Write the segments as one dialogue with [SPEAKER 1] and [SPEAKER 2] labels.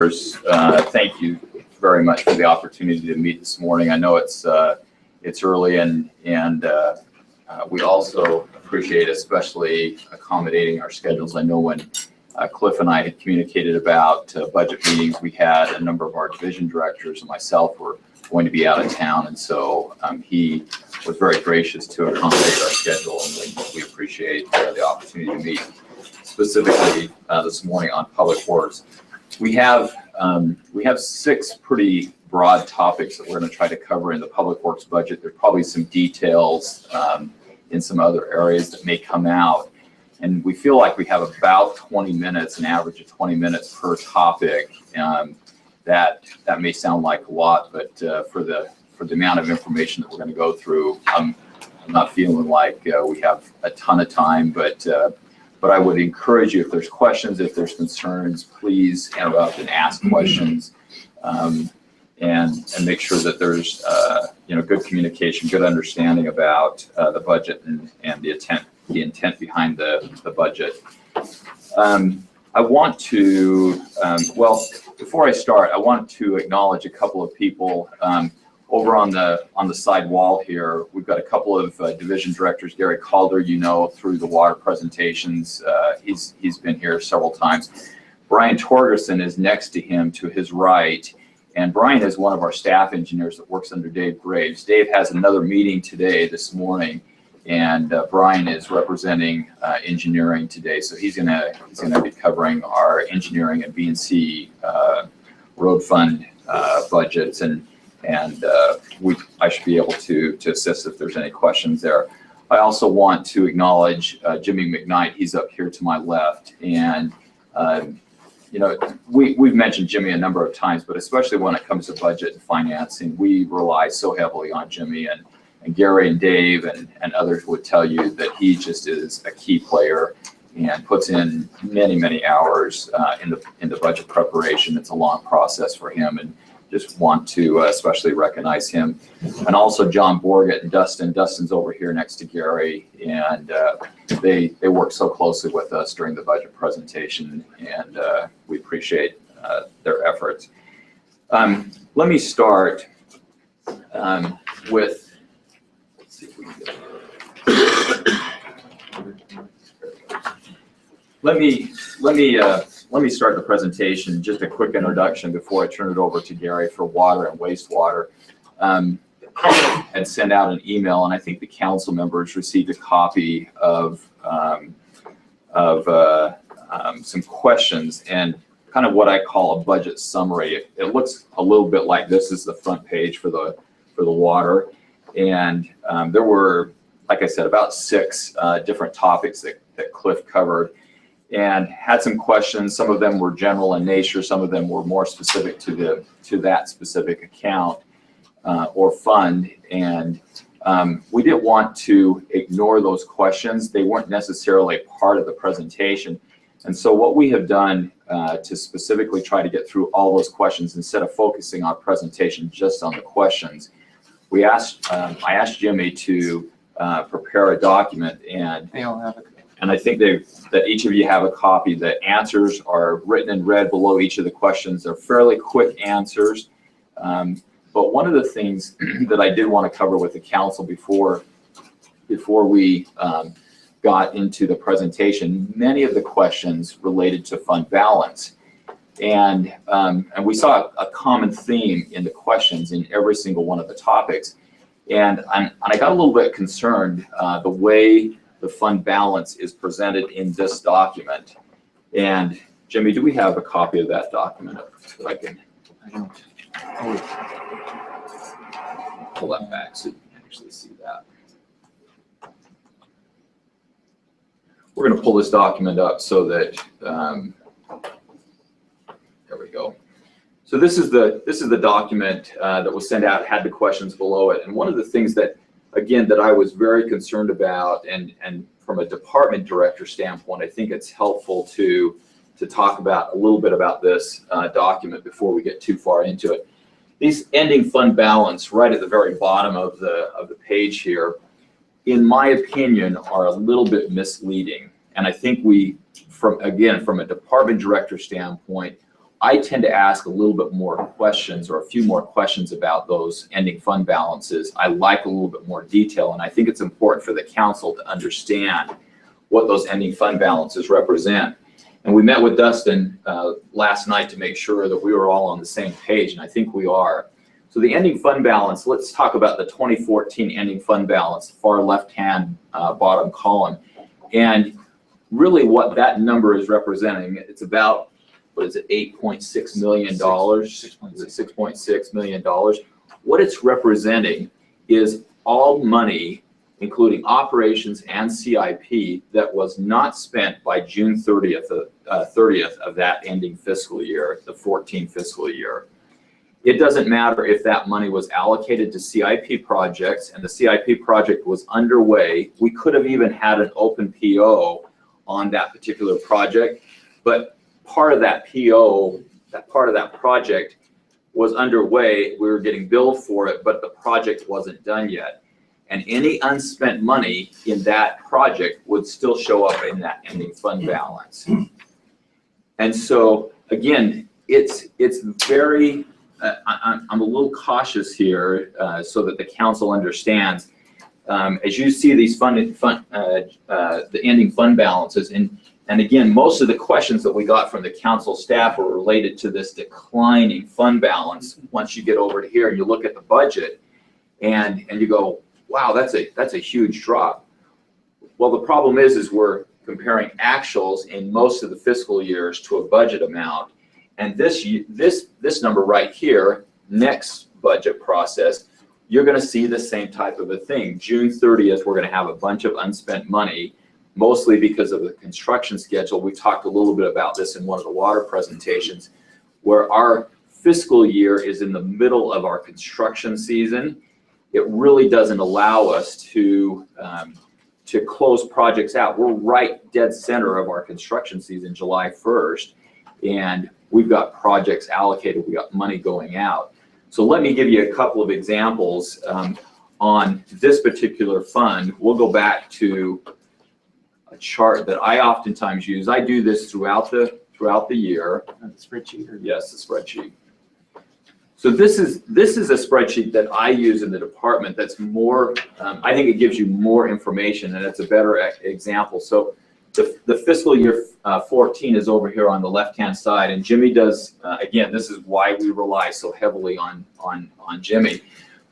[SPEAKER 1] Thank you very much for the opportunity to meet this morning. I know it's early, and we also appreciate especially accommodating our schedules. I know when Cliff and I had communicated about budget meetings, we had a number of our division directors and myself were going to be out of town, and so he was very gracious to accommodate our schedule, and we appreciate the opportunity to meet specifically this morning on public works. We have 6 pretty broad topics that we're going to try to cover in the public works budget. There's probably some details in some other areas that may come out, and we feel like we have about 20 minutes, an average of 20 minutes per topic. That may sound like a lot, but for the amount of information that we're going to go through, I'm not feeling like we have a ton of time, but I would encourage you, if there's questions, if there's concerns, please interrupt and ask questions, and make sure that there's good communication, good understanding about the budget and the intent behind the budget. I want to before I start, I want to acknowledge a couple of people. Over on the side wall here, we've got a couple of division directors. Gary Calder, through the water presentations, he's been here several times. Brian Torgerson is next to him to his right, and Brian is one of our staff engineers that works under Dave Graves. Dave has another meeting this morning, and Brian is representing engineering today, so he's gonna be covering our engineering and B&C road fund budgets, and I should be able to assist if there's any questions there. I also want to acknowledge Jimmy McKnight. He's up here to my left, and we've mentioned Jimmy a number of times, but especially when it comes to budget and financing, we rely so heavily on Jimmy, and Gary and Dave and others would tell you that he just is a key player and puts in many hours in the budget preparation. It's a long process for him, and just want to especially recognize him. And also John Borgett and Dustin. Dustin's over here next to Gary, and they work so closely with us during the budget presentation, and we appreciate their efforts. Let me start with, let's see if we can get Let me start the presentation. Just a quick introduction before I turn it over to Gary for water and wastewater. Had sent out an email, and I think the council members received a copy of some questions and kind of what I call a budget summary. It looks a little bit like this is the front page for the water, and there were, like I said, about 6 different topics that Cliff covered, and had some questions. Some of them were general in nature. Some of them were more specific to that specific account or fund. And we didn't want to ignore those questions. They weren't necessarily part of the presentation. And so what we have done to specifically try to get through all those questions, instead of focusing our presentation just on the questions, I asked Jimmy to prepare a document, and
[SPEAKER 2] they all have it.
[SPEAKER 1] And I think that each of you have a copy. The answers are written in red below each of the questions. They're fairly quick answers. But one of the things that I did want to cover with the council before we got into the presentation, many of the questions related to fund balance. And we saw a common theme in the questions in every single one of the topics. And I got a little bit concerned the way the fund balance is presented in this document. And Jimmy, do we have a copy of that document that I don't. Pull that back so you can actually see that. We're going to pull this document up so that there we go. So this is the document that was sent out, had the questions below it. And one of the things that, again, that I was very concerned about, and from a department director standpoint, I think it's helpful to talk about a little bit about this document before we get too far into it. These ending fund balance right at the very bottom of the page here, in my opinion, are a little bit misleading. And I think we, from a department director standpoint, I tend to ask a little bit more questions, or a few more questions about those ending fund balances. I like a little bit more detail, and I think it's important for the council to understand what those ending fund balances represent. And we met with Dustin last night to make sure that we were all on the same page, and I think we are. So the ending fund balance, let's talk about the 2014 ending fund balance, far left-hand bottom column. And really what that number is representing, it's about, what is it, $8.6 million, $6.6 million. What it's representing is all money, including operations and CIP, that was not spent by June 30th of that ending fiscal year, the 14 fiscal year. It doesn't matter if that money was allocated to CIP projects and the CIP project was underway. We could have even had an open PO on that particular project, but part of that PO, that part of that project was underway. We were getting billed for it, but the project wasn't done yet. And any unspent money in that project would still show up in that ending fund balance. And so again, it's very, I'm a little cautious here so that the council understands. As you see these the ending fund balances, and again, most of the questions that we got from the council staff were related to this declining fund balance. Once you get over to here and you look at the budget, and you go, wow, that's a huge drop. Well, the problem is we're comparing actuals in most of the fiscal years to a budget amount. And this number right here, next budget process, you're going to see the same type of a thing. June 30th, we're going to have a bunch of unspent money, mostly because of the construction schedule. We talked a little bit about this in one of the water presentations, where our fiscal year is in the middle of our construction season. It really doesn't allow us to close projects out. We're right dead center of our construction season, July 1st, and we've got projects allocated, we got money going out. So let me give you a couple of examples on this particular fund. We'll go back to a chart that I oftentimes use. I do this throughout the year.
[SPEAKER 2] The spreadsheet? Or...
[SPEAKER 1] Yes, the spreadsheet. So this is a spreadsheet that I use in the department that's more, I think it gives you more information, and it's a better example. So the fiscal year 14 is over here on the left-hand side, and Jimmy does, again, this is why we rely so heavily on Jimmy.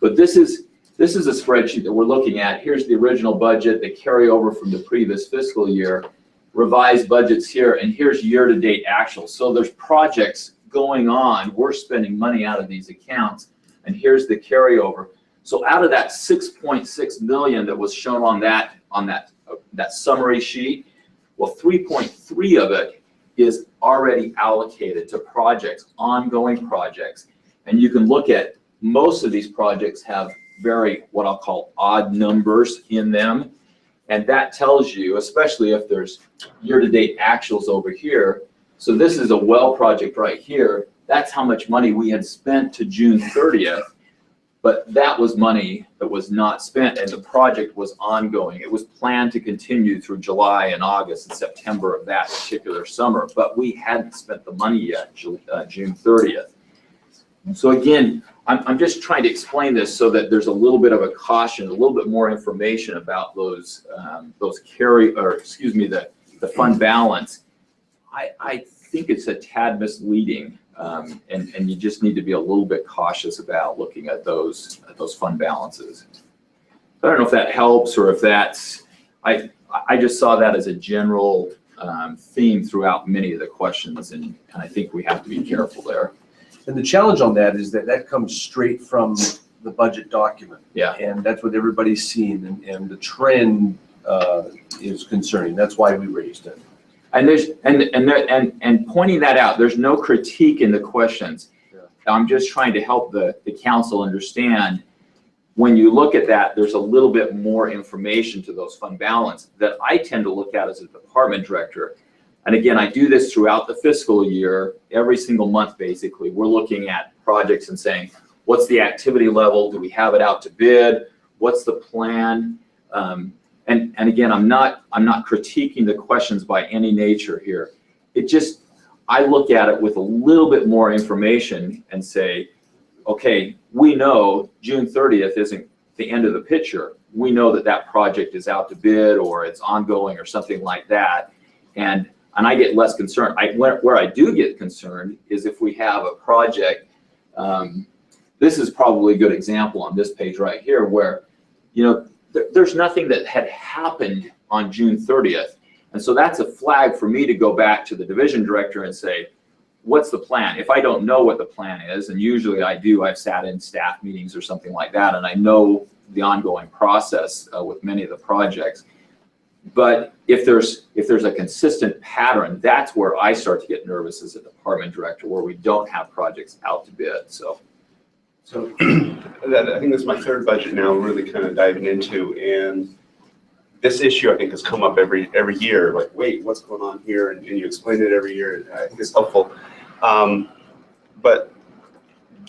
[SPEAKER 1] But this is a spreadsheet that we're looking at. Here's the original budget, the carryover from the previous fiscal year, revised budgets here, and here's year-to-date actuals. So there's projects going on. We're spending money out of these accounts, and here's the carryover. So out of that 6.6 million that was shown on that summary sheet, well, 3.3 of it is already allocated to projects, ongoing projects. And you can look at most of these projects have very, what I'll call, odd numbers in them. And that tells you, especially if there's year-to-date actuals over here. So this is a well project right here. That's how much money we had spent to June 30th. But that was money that was not spent, and the project was ongoing. It was planned to continue through July and August and September of that particular summer, but we hadn't spent the money yet, June 30th. So again, I'm just trying to explain this so that there's a little bit of a caution, a little bit more information about the fund balance. I think it's a tad misleading. And you just need to be a little bit cautious about looking at those fund balances. I don't know if that helps, or if that's, I just saw that as a general theme throughout many of the questions, and I think we have to be careful there.
[SPEAKER 2] And the challenge on that is that comes straight from the budget document. Yeah. And that's what everybody's seen, and the trend is concerning. That's why we raised it.
[SPEAKER 1] And and pointing that out, there's no critique in the questions. Yeah. I'm just trying to help the council understand, when you look at that, there's a little bit more information to those fund balance that I tend to look at as a department director. And again, I do this throughout the fiscal year, every single month basically. We're looking at projects and saying, what's the activity level? Do we have it out to bid? What's the plan? And again, I'm not critiquing the questions by any nature here. It just, I look at it with a little bit more information and say, okay, we know June 30th isn't the end of the picture. We know that that project is out to bid or it's ongoing or something like that. And I get less concerned. Where I do get concerned is if we have a project, this is probably a good example on this page right here where, you know, there's nothing that had happened on June 30th. And so that's a flag for me to go back to the division director and say, what's the plan? If I don't know what the plan is, and usually I do, I've sat in staff meetings or something like that, and I know the ongoing process with many of the projects. But if there's a consistent pattern, that's where I start to get nervous as a department director, where we don't have projects out to bid. So
[SPEAKER 3] I think this is my third budget now, really kind of diving into, and this issue I think has come up every year. Like, wait, what's going on here? And you explain it every year. I think it's helpful. But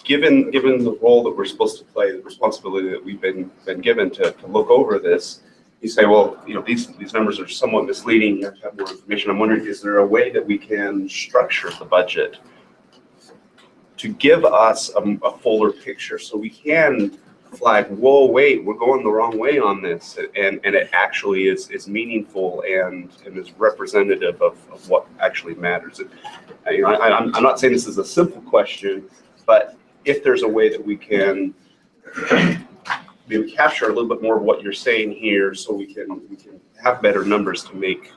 [SPEAKER 3] given the role that we're supposed to play, the responsibility that we've been given to look over this, you say, well, you know, these numbers are somewhat misleading. You have to have more information. I'm wondering, is there a way that we can structure the budget to give us a fuller picture so we can flag, whoa, wait, we're going the wrong way on this, and it actually is meaningful and is representative of what actually matters. You know, I'm not saying this is a simple question, but if there's a way that we can maybe capture a little bit more of what you're saying here, so we can have better numbers to make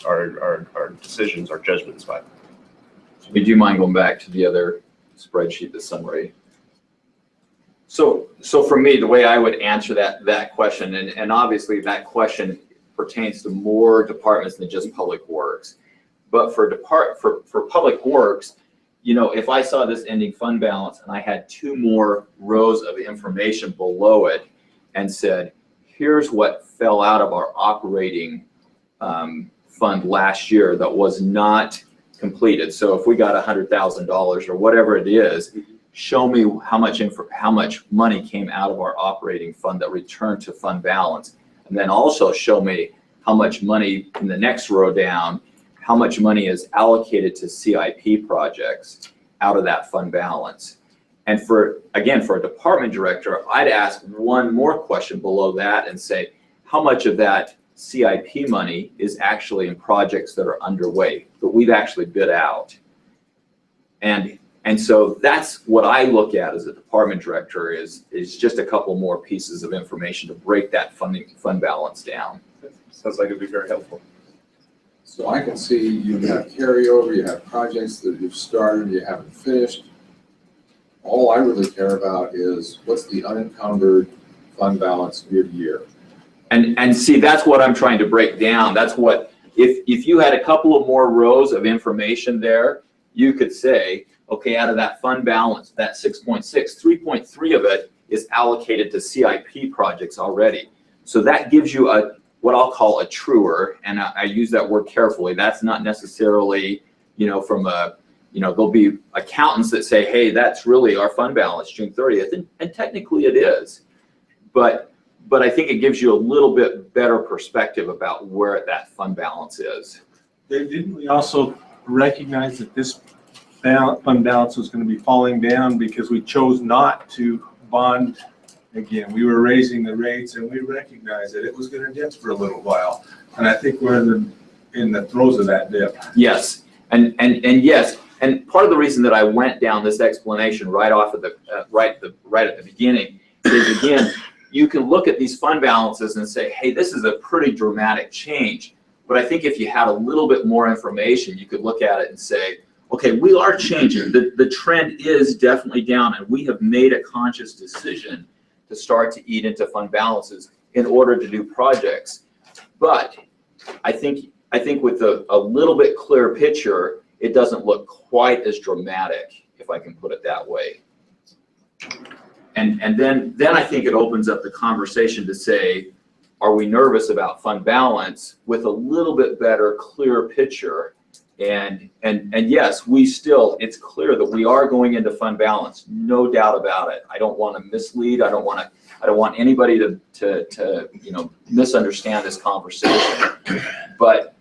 [SPEAKER 3] our decisions, our judgments by.
[SPEAKER 1] would you mind going back to the other spreadsheet, the summary? So for me, the way I would answer that question, and obviously that question pertains to more departments than just Public Works. But for Public Works, you know, if I saw this ending fund balance and I had two more rows of information below it and said, here's what fell out of our operating fund last year that was not completed. So if we got $100,000 or whatever it is, show me how much money came out of our operating fund that returned to fund balance. And then also show me how much money in the next row down, how much money is allocated to CIP projects out of that fund balance. And again, for a department director, I'd ask one more question below that and say, how much of that CIP money is actually in projects that are underway, that we've actually bid out? And so that's what I look at as a department director is just a couple more pieces of information to break that fund balance down.
[SPEAKER 3] Sounds like it'd be very helpful.
[SPEAKER 4] So I can see you have carryover, you have projects that you've started, you haven't finished. All I really care about is what's the unencumbered fund balance year to year.
[SPEAKER 1] And see, that's what I'm trying to break down. That's what, if you had a couple of more rows of information there, you could say, okay, out of that fund balance, that 6.6, 3.3 of it is allocated to CIP projects already. So that gives you what I'll call a truer, and I use that word carefully. That's not necessarily, you know, from there'll be accountants that say, hey, that's really our fund balance June 30th, and technically it is. But I think it gives you a little bit better perspective about where that fund balance is.
[SPEAKER 5] Didn't we also recognize that this fund balance was going to be falling down because we chose not to bond again? We were raising the rates and we recognized that it was going to dip for a little while. And I think we're in the throes of that dip.
[SPEAKER 1] Yes, and yes, and part of the reason that I went down this explanation right off of the right at the beginning is, again, you can look at these fund balances and say, hey, this is a pretty dramatic change. But I think if you had a little bit more information, you could look at it and say, okay, we are changing. The trend is definitely down, and we have made a conscious decision to start to eat into fund balances in order to do projects. But I think with a little bit clearer picture, it doesn't look quite as dramatic, if I can put it that way. And then I think it opens up the conversation to say, are we nervous about fund balance with a little bit better, clearer picture? And yes, it's clear that we are going into fund balance, no doubt about it. I don't want to mislead. I don't want anybody to misunderstand this conversation. But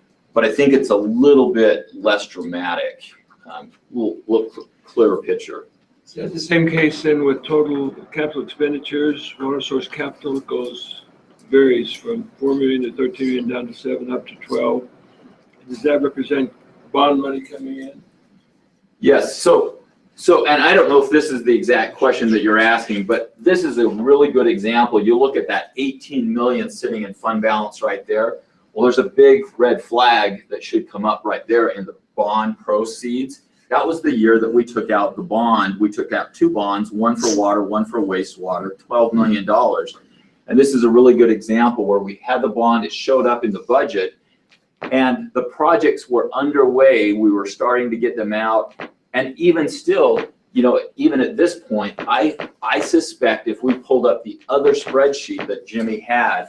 [SPEAKER 1] I think it's a little bit less dramatic look clearer picture.
[SPEAKER 6] It's the same case then with total capital expenditures. Water source capital varies from 4 million to 13 million down to 7 up to 12. Does that represent bond money coming in?
[SPEAKER 1] Yes, so, and I don't know if this is the exact question that you're asking, but this is a really good example. You look at that 18 million sitting in fund balance right there. Well, there's a big red flag that should come up right there in the bond proceeds. That was the year that we took out the bond. We took out 2 bonds, one for water, one for wastewater, $12 million. And this is a really good example where we had the bond, it showed up in the budget, and the projects were underway. We were starting to get them out. And even still, you know, even at this point, I suspect if we pulled up the other spreadsheet that Jimmy had,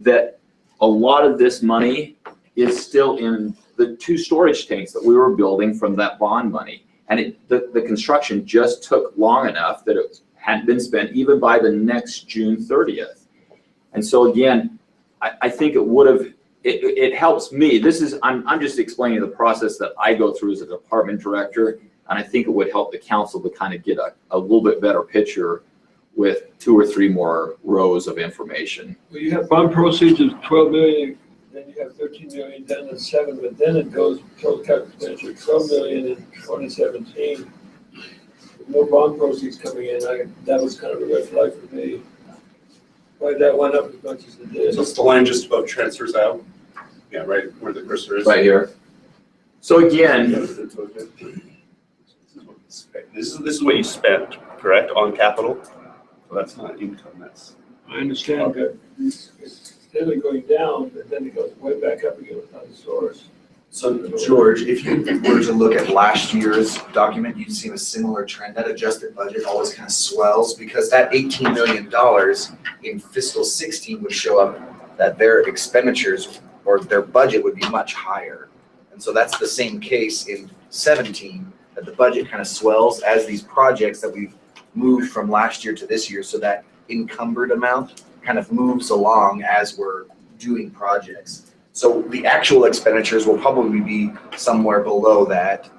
[SPEAKER 1] that a lot of this money is still in the 2 storage tanks that we were building from that bond money. And the construction just took long enough that it hadn't been spent even by the next June 30th. And so again, I think it would have, it helps me. I'm just explaining the process that I go through as a department director. And I think it would help the council to kind of get a little bit better picture with 2 or 3 more rows of information.
[SPEAKER 6] Well, you have bond proceeds of 12 million, then you have 13 million down to 7, but then it goes total capital expenditure 12 million in 2017. With no bond proceeds coming in, that was kind of a red flag for me. Why that went up as much as it did.
[SPEAKER 3] So it's the line just about transfers out? Yeah, right where the cursor is.
[SPEAKER 1] Right here. So again,
[SPEAKER 3] This is what you spent, correct, on capital? So that's not income, that's.
[SPEAKER 6] I understand, but it's steadily going down, but then it goes way back up again without the source.
[SPEAKER 7] So George, if you were to look at last year's document, you'd see a similar trend. That adjusted budget always kind of swells because that $18 million in fiscal 16 would show up that their expenditures or their budget would be much higher. And so that's the same case in 17, that the budget kind of swells as these projects that we've moved from last year to this year. So that encumbered amount kind of moves along as we're doing projects. So the actual expenditures will probably be somewhere below that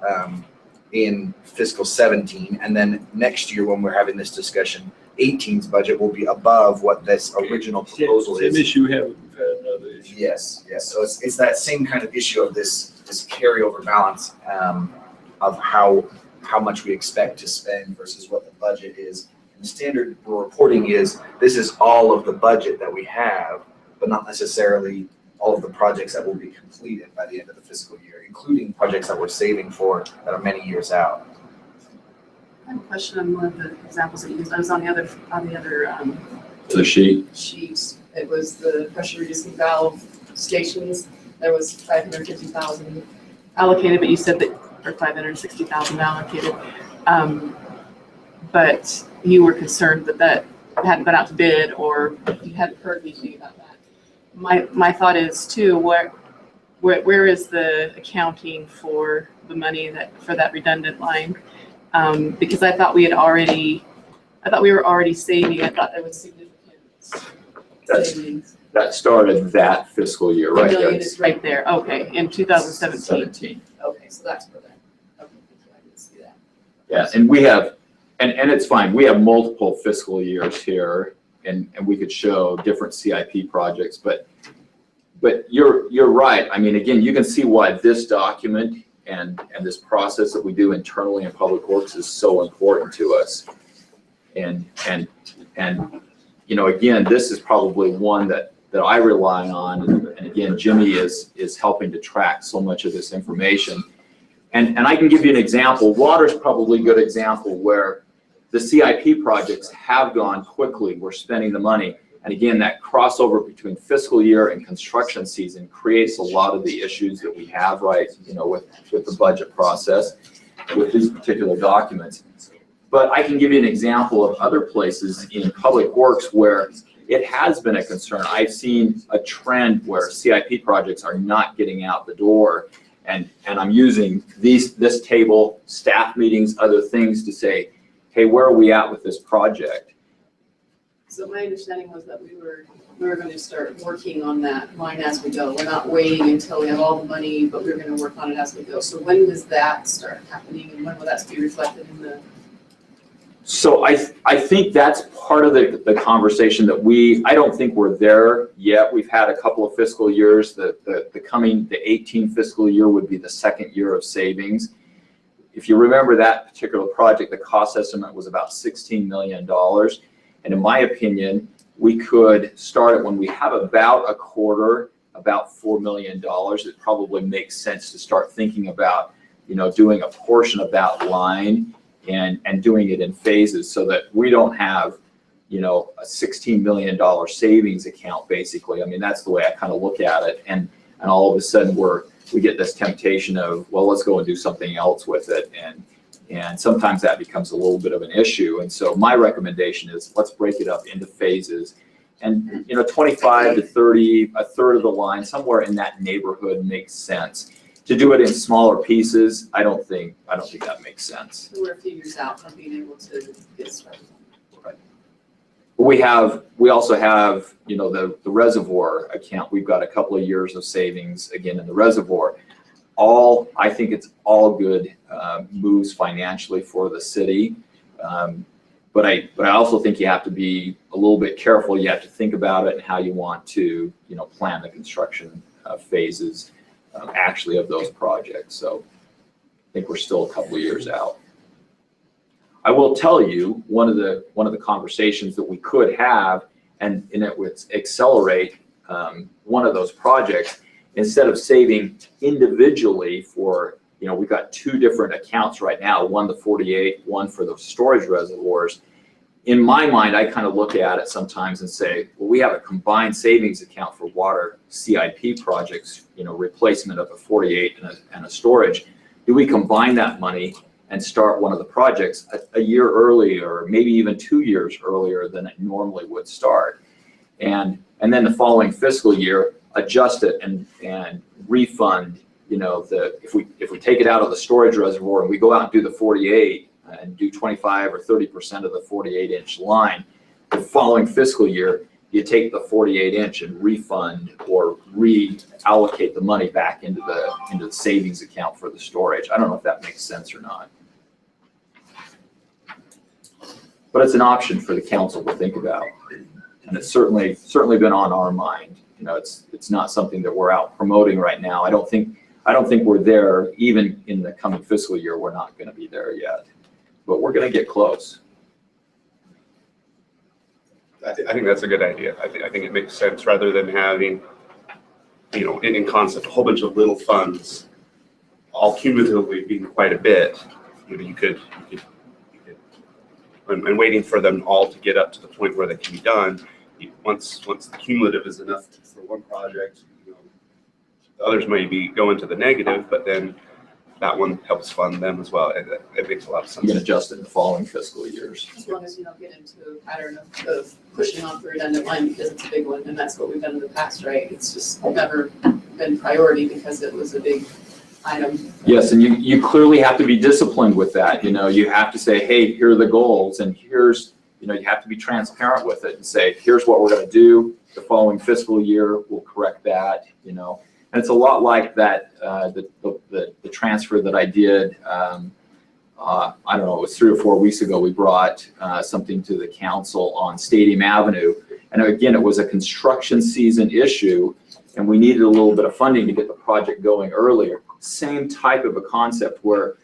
[SPEAKER 7] in fiscal 17. And then next year when we're having this discussion, 18's budget will be above what this original proposal is.
[SPEAKER 6] Same issue we have, we've had another issue.
[SPEAKER 7] Yes, yes. So it's that same kind of issue of this carryover balance of how much we expect to spend versus what the budget is. And the standard reporting is this is all of the budget that we have, but not necessarily all of the projects that will be completed by the end of the fiscal year, including projects that we're saving for that are many years out.
[SPEAKER 8] I have a question on one of the examples that you used. I was on the other
[SPEAKER 1] the sheet.
[SPEAKER 8] sheet. It was the pressure reducing valve stations. There was 550,000 allocated, but you said that, or 560,000 allocated. But you were concerned that hadn't gone out to bid, or you hadn't heard anything about that. My thought is too, where is the accounting for the money for that redundant line? Because I thought we were already saving. I thought there was significant savings.
[SPEAKER 1] That started that fiscal year, right?
[SPEAKER 8] The million is right there. Okay, in 2017. Okay, so that's for that. Okay, I didn't see that.
[SPEAKER 1] Yeah, and we have, and it's fine. We have multiple fiscal years here, and we could show different CIP projects, but you're right. I mean, again, you can see why this document and this process that we do internally in Public Works is so important to us. And you know, again, this is probably one that I rely on, and again, Jimmy is helping to track so much of this information. And I can give you an example. Water's probably a good example where the CIP projects have gone quickly. We're spending the money. And again, that crossover between fiscal year and construction season creates a lot of the issues that we have, right, you know, with the budget process, with these particular documents. But I can give you an example of other places in Public Works where it has been a concern. I've seen a trend where CIP projects are not getting out the door. And I'm using this table, staff meetings, other things to say, hey, where are we at with this project?
[SPEAKER 8] So my understanding was that we were going to start working on that line as we go. We're not waiting until we have all the money, but we're going to work on it as we go. So when does that start happening, and when will that be reflected in the?
[SPEAKER 1] So I think that's part of the conversation that I don't think we're there yet. We've had a couple of fiscal years. The 18 fiscal year would be the second year of savings. If you remember that particular project, the cost estimate was about $16 million. And in my opinion, we could start it when we have about a quarter, about $4 million. It probably makes sense to start thinking about, doing a portion of that line and doing it in phases so that we don't have, a $16 million savings account, basically. I mean, that's the way I kind of look at it. And all of a sudden we get this temptation of, well, let's go and do something else with it. And sometimes that becomes a little bit of an issue. And so my recommendation is let's break it up into phases. And 25 to 30, a third of the line, somewhere in that neighborhood makes sense. To do it in smaller pieces, I don't think that makes sense.
[SPEAKER 8] So we're a few years out from being able to get started.
[SPEAKER 1] Right. We also have, the reservoir account. We've got a couple of years of savings again in the reservoir. I think it's all good moves financially for the city. But I also think you have to be a little bit careful. You have to think about it and how you want to, plan the construction phases actually of those projects. So I think we're still a couple of years out. I will tell you one of the conversations that we could have, and it would accelerate one of those projects. Instead of saving individually for, we've got two different accounts right now, one the 48, one for the storage reservoirs. In my mind, I kind of look at it sometimes and say, well, we have a combined savings account for water CIP projects, replacement of a 48 and a storage. Do we combine that money and start one of the projects a year earlier, or maybe even 2 years earlier than it normally would start? And then the following fiscal year, adjust it and refund, if we take it out of the storage reservoir and we go out and do the 48 and do 25 or 30% of the 48-inch line, the following fiscal year, you take the 48-inch and refund or reallocate the money back into the savings account for the storage. I don't know if that makes sense or not. But it's an option for the council to think about. And it's certainly been on our mind. It's not something that we're out promoting right now. I don't think we're there. Even in the coming fiscal year, we're not going to be there yet, but we're going to get close.
[SPEAKER 3] I think that's a good idea. I think it makes sense rather than having, in concept, a whole bunch of little funds, all cumulatively being quite a bit. You could, and waiting for them all to get up to the point where they can be done. Once the cumulative is enough for one project, the others may be going to the negative, but then that one helps fund them as well. It makes a lot of sense.
[SPEAKER 1] You can adjust it in the following fiscal years.
[SPEAKER 8] As long as you don't get into a pattern of pushing off the redundant line because it's a big one, and that's what we've done in the past, right? It's just never been priority because it was a big item.
[SPEAKER 1] Yes, and you clearly have to be disciplined with that. You have to say, hey, here are the goals, and here's, you have to be transparent with it and say, here's what we're going to do. The following fiscal year, we'll correct that. And it's a lot like that, the transfer that I did, I don't know, it was 3 or 4 weeks ago, we brought something to the council on Stadium Avenue. And again, it was a construction season issue, and we needed a little bit of funding to get the project going earlier. Same type of a concept where,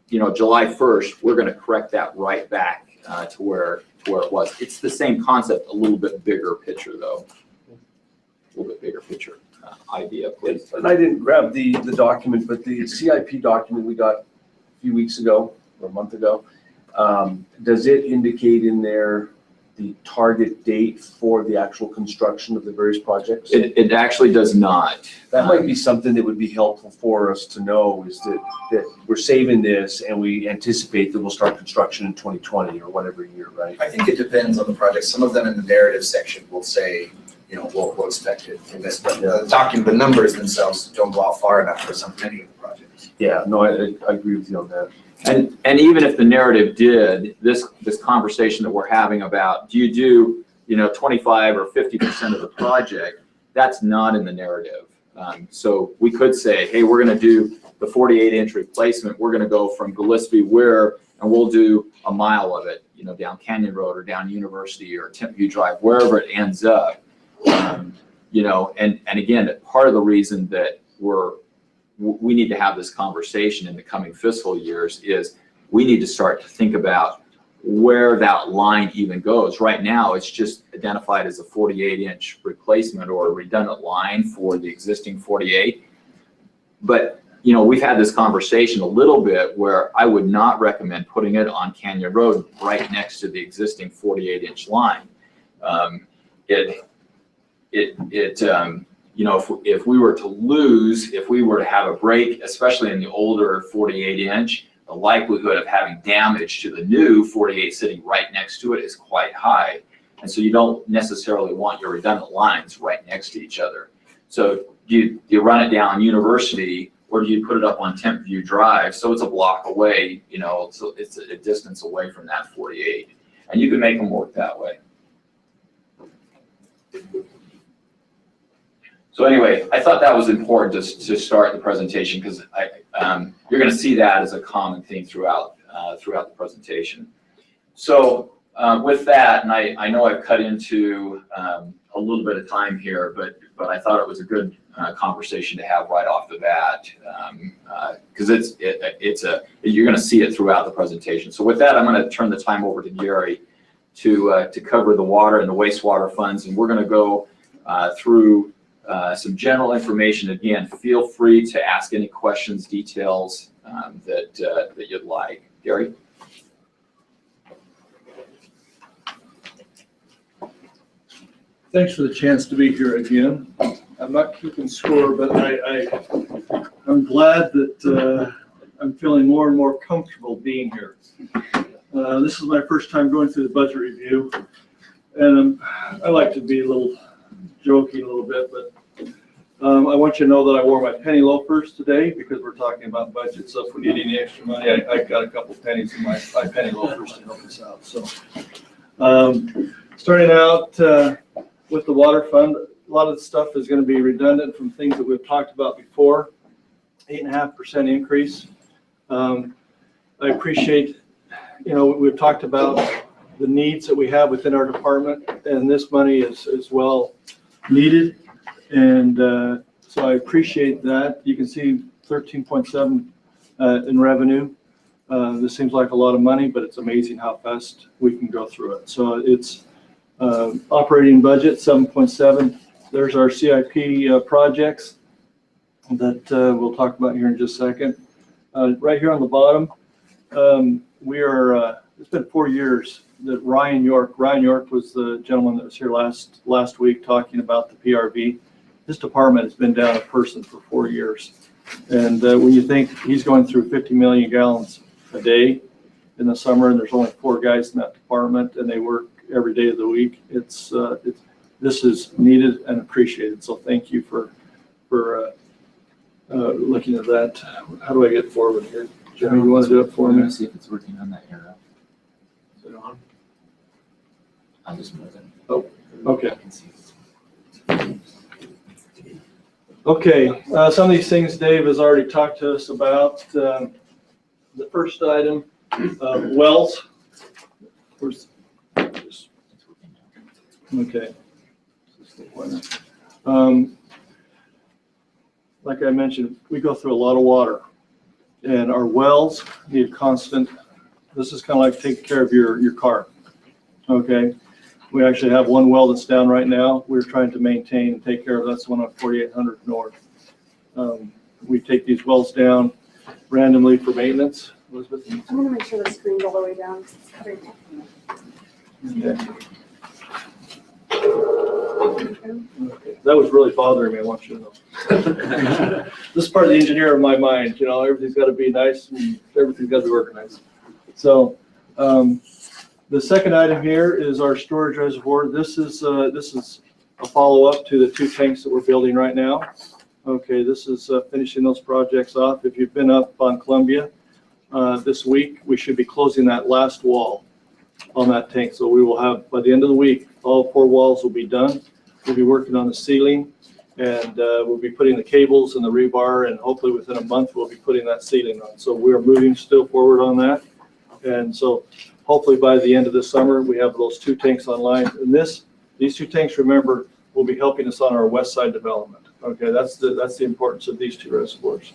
[SPEAKER 1] July 1st, we're going to correct that right back to where it was. It's the same concept, a little bit bigger picture though. A little bit bigger picture idea, please.
[SPEAKER 2] And I didn't grab the document, but the CIP document we got a few weeks ago or a month ago, does it indicate in there the target date for the actual construction of the various projects?
[SPEAKER 1] It actually does not.
[SPEAKER 2] That might be something that would be helpful for us to know, is that we're saving this and we anticipate that we'll start construction in 2020 or whatever year, right?
[SPEAKER 7] I think it depends on the project. Some of them in the narrative section will say, we'll expect it in this, but the numbers themselves don't go out far enough for many of the projects.
[SPEAKER 2] Yeah, no, I agree with you on that.
[SPEAKER 1] And even if the narrative did, this conversation that we're having about, do you do 25 or 50% of the project, that's not in the narrative. So we could say, hey, we're going to do the 48-inch replacement. We're going to go from Gillespie Weir, and we'll do a mile of it, down Canyon Road or down University or Timpview Drive, wherever it ends up. And again, part of the reason that we need to have this conversation in the coming fiscal years is we need to start to think about where that line even goes. Right now, it's just identified as a 48-inch replacement or a redundant line for the existing 48. But, we've had this conversation a little bit where I would not recommend putting it on Canyon Road right next to the existing 48-inch line. If we were to lose, if we were to have a break, especially in the older 48-inch, the likelihood of having damage to the new 48 sitting right next to it is quite high. And so you don't necessarily want your redundant lines right next to each other. So do you run it down University, or do you put it up on Timpview Drive so it's a block away, so it's a distance away from that 48. And you can make them work that way. So anyway, I thought that was important to start the presentation because you're going to see that as a common theme throughout the presentation. So with that, and I know I've cut into a little bit of time here, but I thought it was a good conversation to have right off the bat because you're going to see it throughout the presentation. So with that, I'm going to turn the time over to Gary to cover the water and the wastewater funds, and we're going to go through some general information. Again, feel free to ask any questions, details that you'd like. Gary?
[SPEAKER 9] Thanks for the chance to be here again. I'm not keeping score, but I'm glad that I'm feeling more and more comfortable being here. This is my first time going through the budget review, and I like to be a little joking a little bit, but I want you to know that I wore my penny loafers today because we're talking about budget. So if we need any extra money, I got a couple pennies in my penny loafers to help us out. So starting out with the water fund, a lot of the stuff is going to be redundant from things that we've talked about before. 8.5% increase. I appreciate, we've talked about the needs that we have within our department, and this money is well needed. And so I appreciate that. You can see 13.7 in revenue. This seems like a lot of money, but it's amazing how fast we can go through it. So it's operating budget 7.7. There's our CIP projects that we'll talk about here in just a second. Right here on the bottom, it's been 4 years that Ryan York was the gentleman that was here last week talking about the PRV. This department has been down a person for 4 years. And when you think he's going through 50 million gallons a day in the summer, and there's only 4 guys in that department, and they work every day of the week, this is needed and appreciated. So thank you for looking at that. How do I get forward here? Jeremy, you want to do it for me?
[SPEAKER 1] See if it's working on that arrow. Is it on? I'll just move it.
[SPEAKER 9] Oh, okay. Okay, some of these things Dave has already talked to us about. The first item, wells. Okay. Like I mentioned, we go through a lot of water, and our wells need constant. This is kind of like taking care of your car. Okay. We actually have one well that's down right now. We're trying to maintain and take care of. That's the one on 4800 North. We take these wells down randomly for maintenance. Elizabeth?
[SPEAKER 10] I'm going to make sure the screen's all the way down. It's cutting off.
[SPEAKER 9] Okay. That was really bothering me, I want you to know. This is part of the engineer in my mind. Everything's got to be nice and everything's got to be organized. So the second item here is our storage reservoir. This is a follow-up to the 2 tanks that we're building right now. Okay, this is finishing those projects off. If you've been up on Columbia this week, we should be closing that last wall. on that tank. So we will have, by the end of the week, all 4 walls will be done. We'll be working on the ceiling, and we'll be putting the cables and the rebar, and hopefully within a month, we'll be putting that ceiling on. So we are moving still forward on that. And so hopefully by the end of this summer, we have those 2 tanks online. And these 2 tanks, remember, will be helping us on our west side development. Okay, that's the importance of these 2 reservoirs.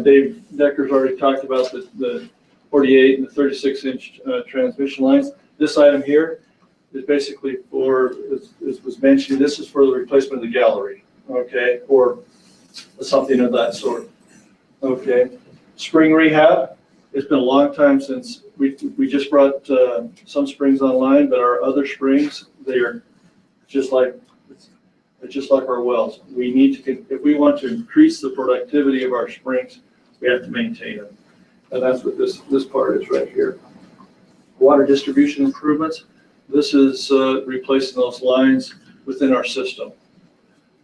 [SPEAKER 9] Dave Decker's already talked about the 48 and the 36-inch transmission lines. This item here is basically for, as was mentioned, this is for the replacement of the gallery, okay, or something of that sort. Okay, spring rehab. It's been a long time since we just brought some springs online, but our other springs, they are just like our wells. We need to, if we want to increase the productivity of our springs, we have to maintain them. And that's what this part is right here. Water distribution improvements. This is replacing those lines within our system.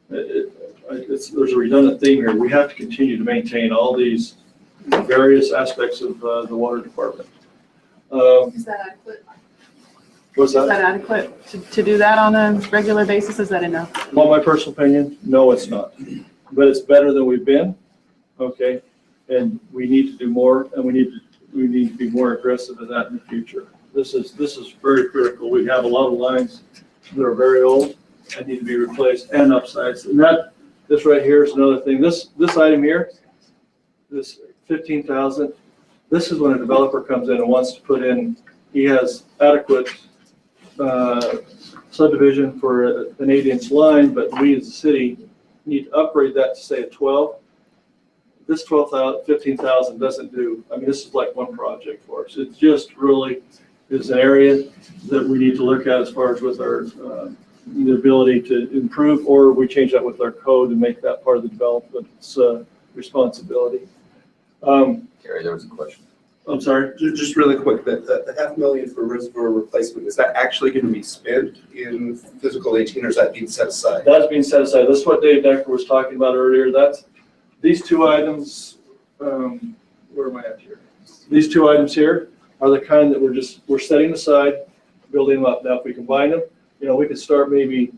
[SPEAKER 9] There's a redundant theme here. We have to continue to maintain all these various aspects of the water department.
[SPEAKER 8] Is that adequate?
[SPEAKER 9] What's
[SPEAKER 8] Is
[SPEAKER 9] that?
[SPEAKER 8] that adequate to do that on a regular basis? Is that enough?
[SPEAKER 9] Well, my personal opinion, no, it's not. But it's better than we've been, okay? And we need to do more, and we need to be more aggressive in that in the future. This is very critical. We have a lot of lines that are very old and need to be replaced, and upsides. And this right here is another thing. This item here, this 15,000, this is when a developer comes in and wants to put in, he has adequate subdivision for an 8-inch line, but we as a city need to upgrade that to say a 12. This 15,000 doesn't do, I mean, this is like one project for us. It just really is an area that we need to look at as far as with our, the ability to improve, or we change that with our code and make that part of the development's responsibility.
[SPEAKER 1] Gary, there was a question.
[SPEAKER 9] I'm sorry?
[SPEAKER 3] Just really quick, the $500,000 for reservoir replacement, is that actually going to be spent in physical 18, or is that being set aside?
[SPEAKER 9] That's being set aside. That's what Dave Decker was talking about earlier. That's these 2 items. Where am I at here? These 2 items here are the kind that we're setting aside, building them up. Now, if we combine them, we could start maybe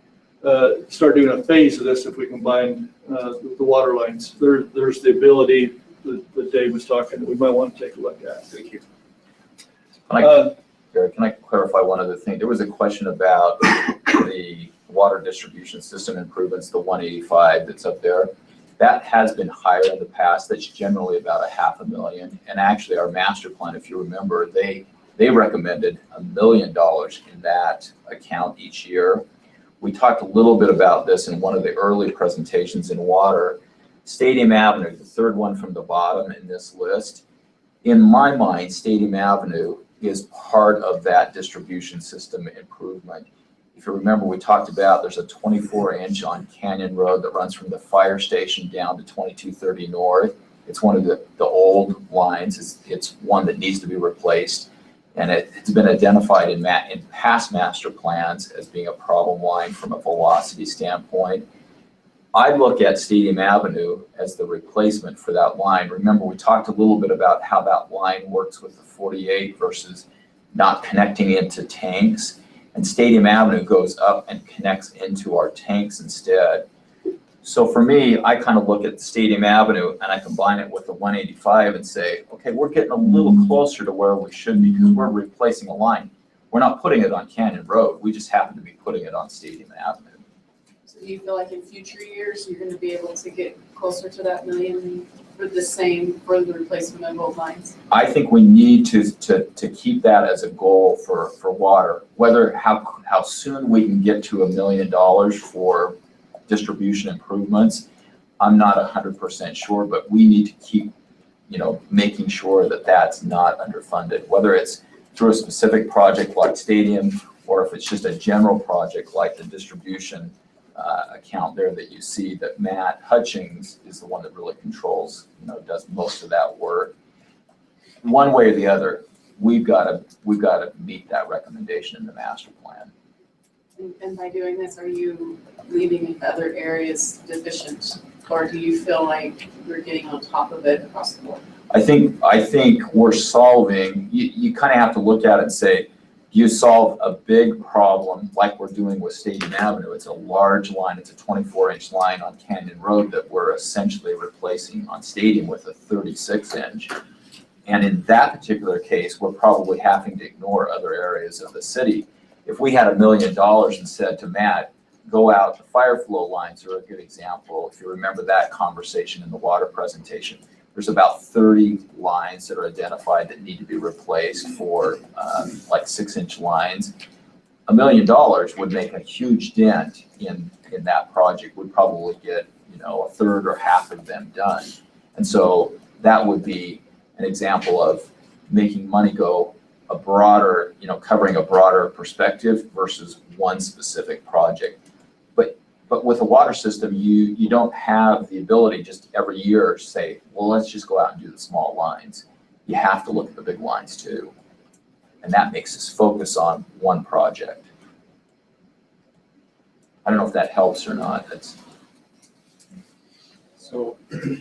[SPEAKER 9] start doing a phase of this if we combine the water lines. There's the ability that Dave was talking that we might want to take a look at.
[SPEAKER 3] Thank you.
[SPEAKER 1] Gary, can I clarify one other thing? There was a question about the water distribution system improvements, the 185 that's up there. That has been higher in the past. That's generally about $500,000. And actually our master plan, if you remember, they recommended $1 million in that account each year. We talked a little bit about this in one of the early presentations in water. Stadium Avenue, the 3rd one from the bottom in this list. In my mind, Stadium Avenue is part of that distribution system improvement. If you remember, we talked about there's a 24-inch on Canyon Road that runs from the fire station down to 2230 North. It's one of the old lines. It's one that needs to be replaced. And it's been identified in past master plans as being a problem line from a velocity standpoint. I look at Stadium Avenue as the replacement for that line. Remember, we talked a little bit about how that line works with the 48 versus not connecting into tanks. And Stadium Avenue goes up and connects into our tanks instead. So for me, I kind of look at Stadium Avenue and I combine it with the 185 and say, okay, we're getting a little closer to where we should be because we're replacing a line. We're not putting it on Canyon Road. We just happen to be putting it on Stadium Avenue.
[SPEAKER 8] So do you feel like in future years, you're going to be able to get closer to that million for the replacement of old lines?
[SPEAKER 1] I think we need to keep that as a goal for water. Whether how soon we can get to $1 million for distribution improvements, I'm not 100% sure, but we need to keep, making sure that that's not underfunded. Whether it's through a specific project like Stadium, or if it's just a general project like the distribution account there that you see that Matt Hutchings is the one that really controls, does most of that work. One way or the other, we've got to meet that recommendation in the master plan.
[SPEAKER 8] And by doing this, are you leaving other areas deficient, or do you feel like we're getting on top of it across the board?
[SPEAKER 1] I think we're solving. You kind of have to look at it and say, you solve a big problem like we're doing with Stadium Avenue. It's a large line, it's a 24-inch line on Canyon Road that we're essentially replacing on Stadium with a 36-inch. And in that particular case, we're probably having to ignore other areas of the city. If we had $1 million and said to Matt, go out, the fire flow lines are a good example. If you remember that conversation in the water presentation, there's about 30 lines that are identified that need to be replaced for like 6-inch lines. $1 million would make a huge dent in that project. We'd probably get, a third or half of them done. And so that would be an example of making money go a broader, covering a broader perspective versus one specific project. But with a water system, you don't have the ability just every year to say, well, let's just go out and do the small lines. You have to look at the big lines too. And that makes us focus on one project. I don't know if that helps or not.
[SPEAKER 4] So a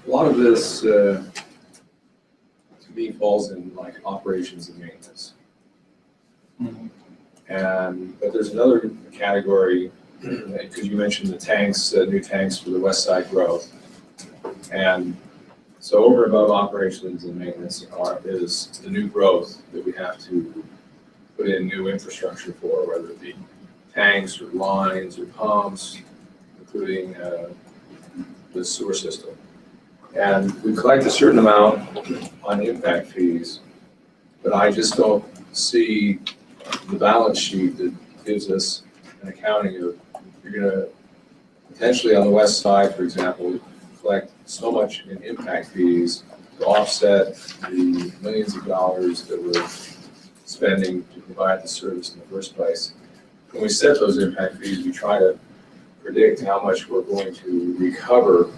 [SPEAKER 4] lot of this, to me, falls in like operations and maintenance. But there's another category, because you mentioned the tanks, new tanks for the west side growth. And so over and above operations and maintenance is the new growth that we have to put in new infrastructure for, whether it be tanks or lines or pumps, including the sewer system. And we collect a certain amount on impact fees, but I just don't see the balance sheet that gives us an accounting of, you're gonna potentially on the west side, for example, collect so much in impact fees to offset the millions of dollars that we're spending to provide the service in the first place. When we set those impact fees, we try to predict how much we're going to recover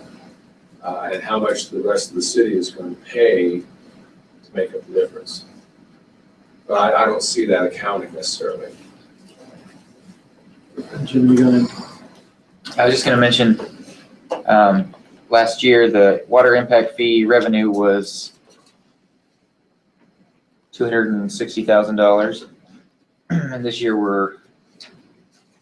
[SPEAKER 4] and how much the rest of the city is going to pay to make up the difference. But I don't see that accounting necessarily.
[SPEAKER 9] Jim, you gonna?
[SPEAKER 11] I was just going to mention, last year, the water impact fee revenue was $260,000. And this year we're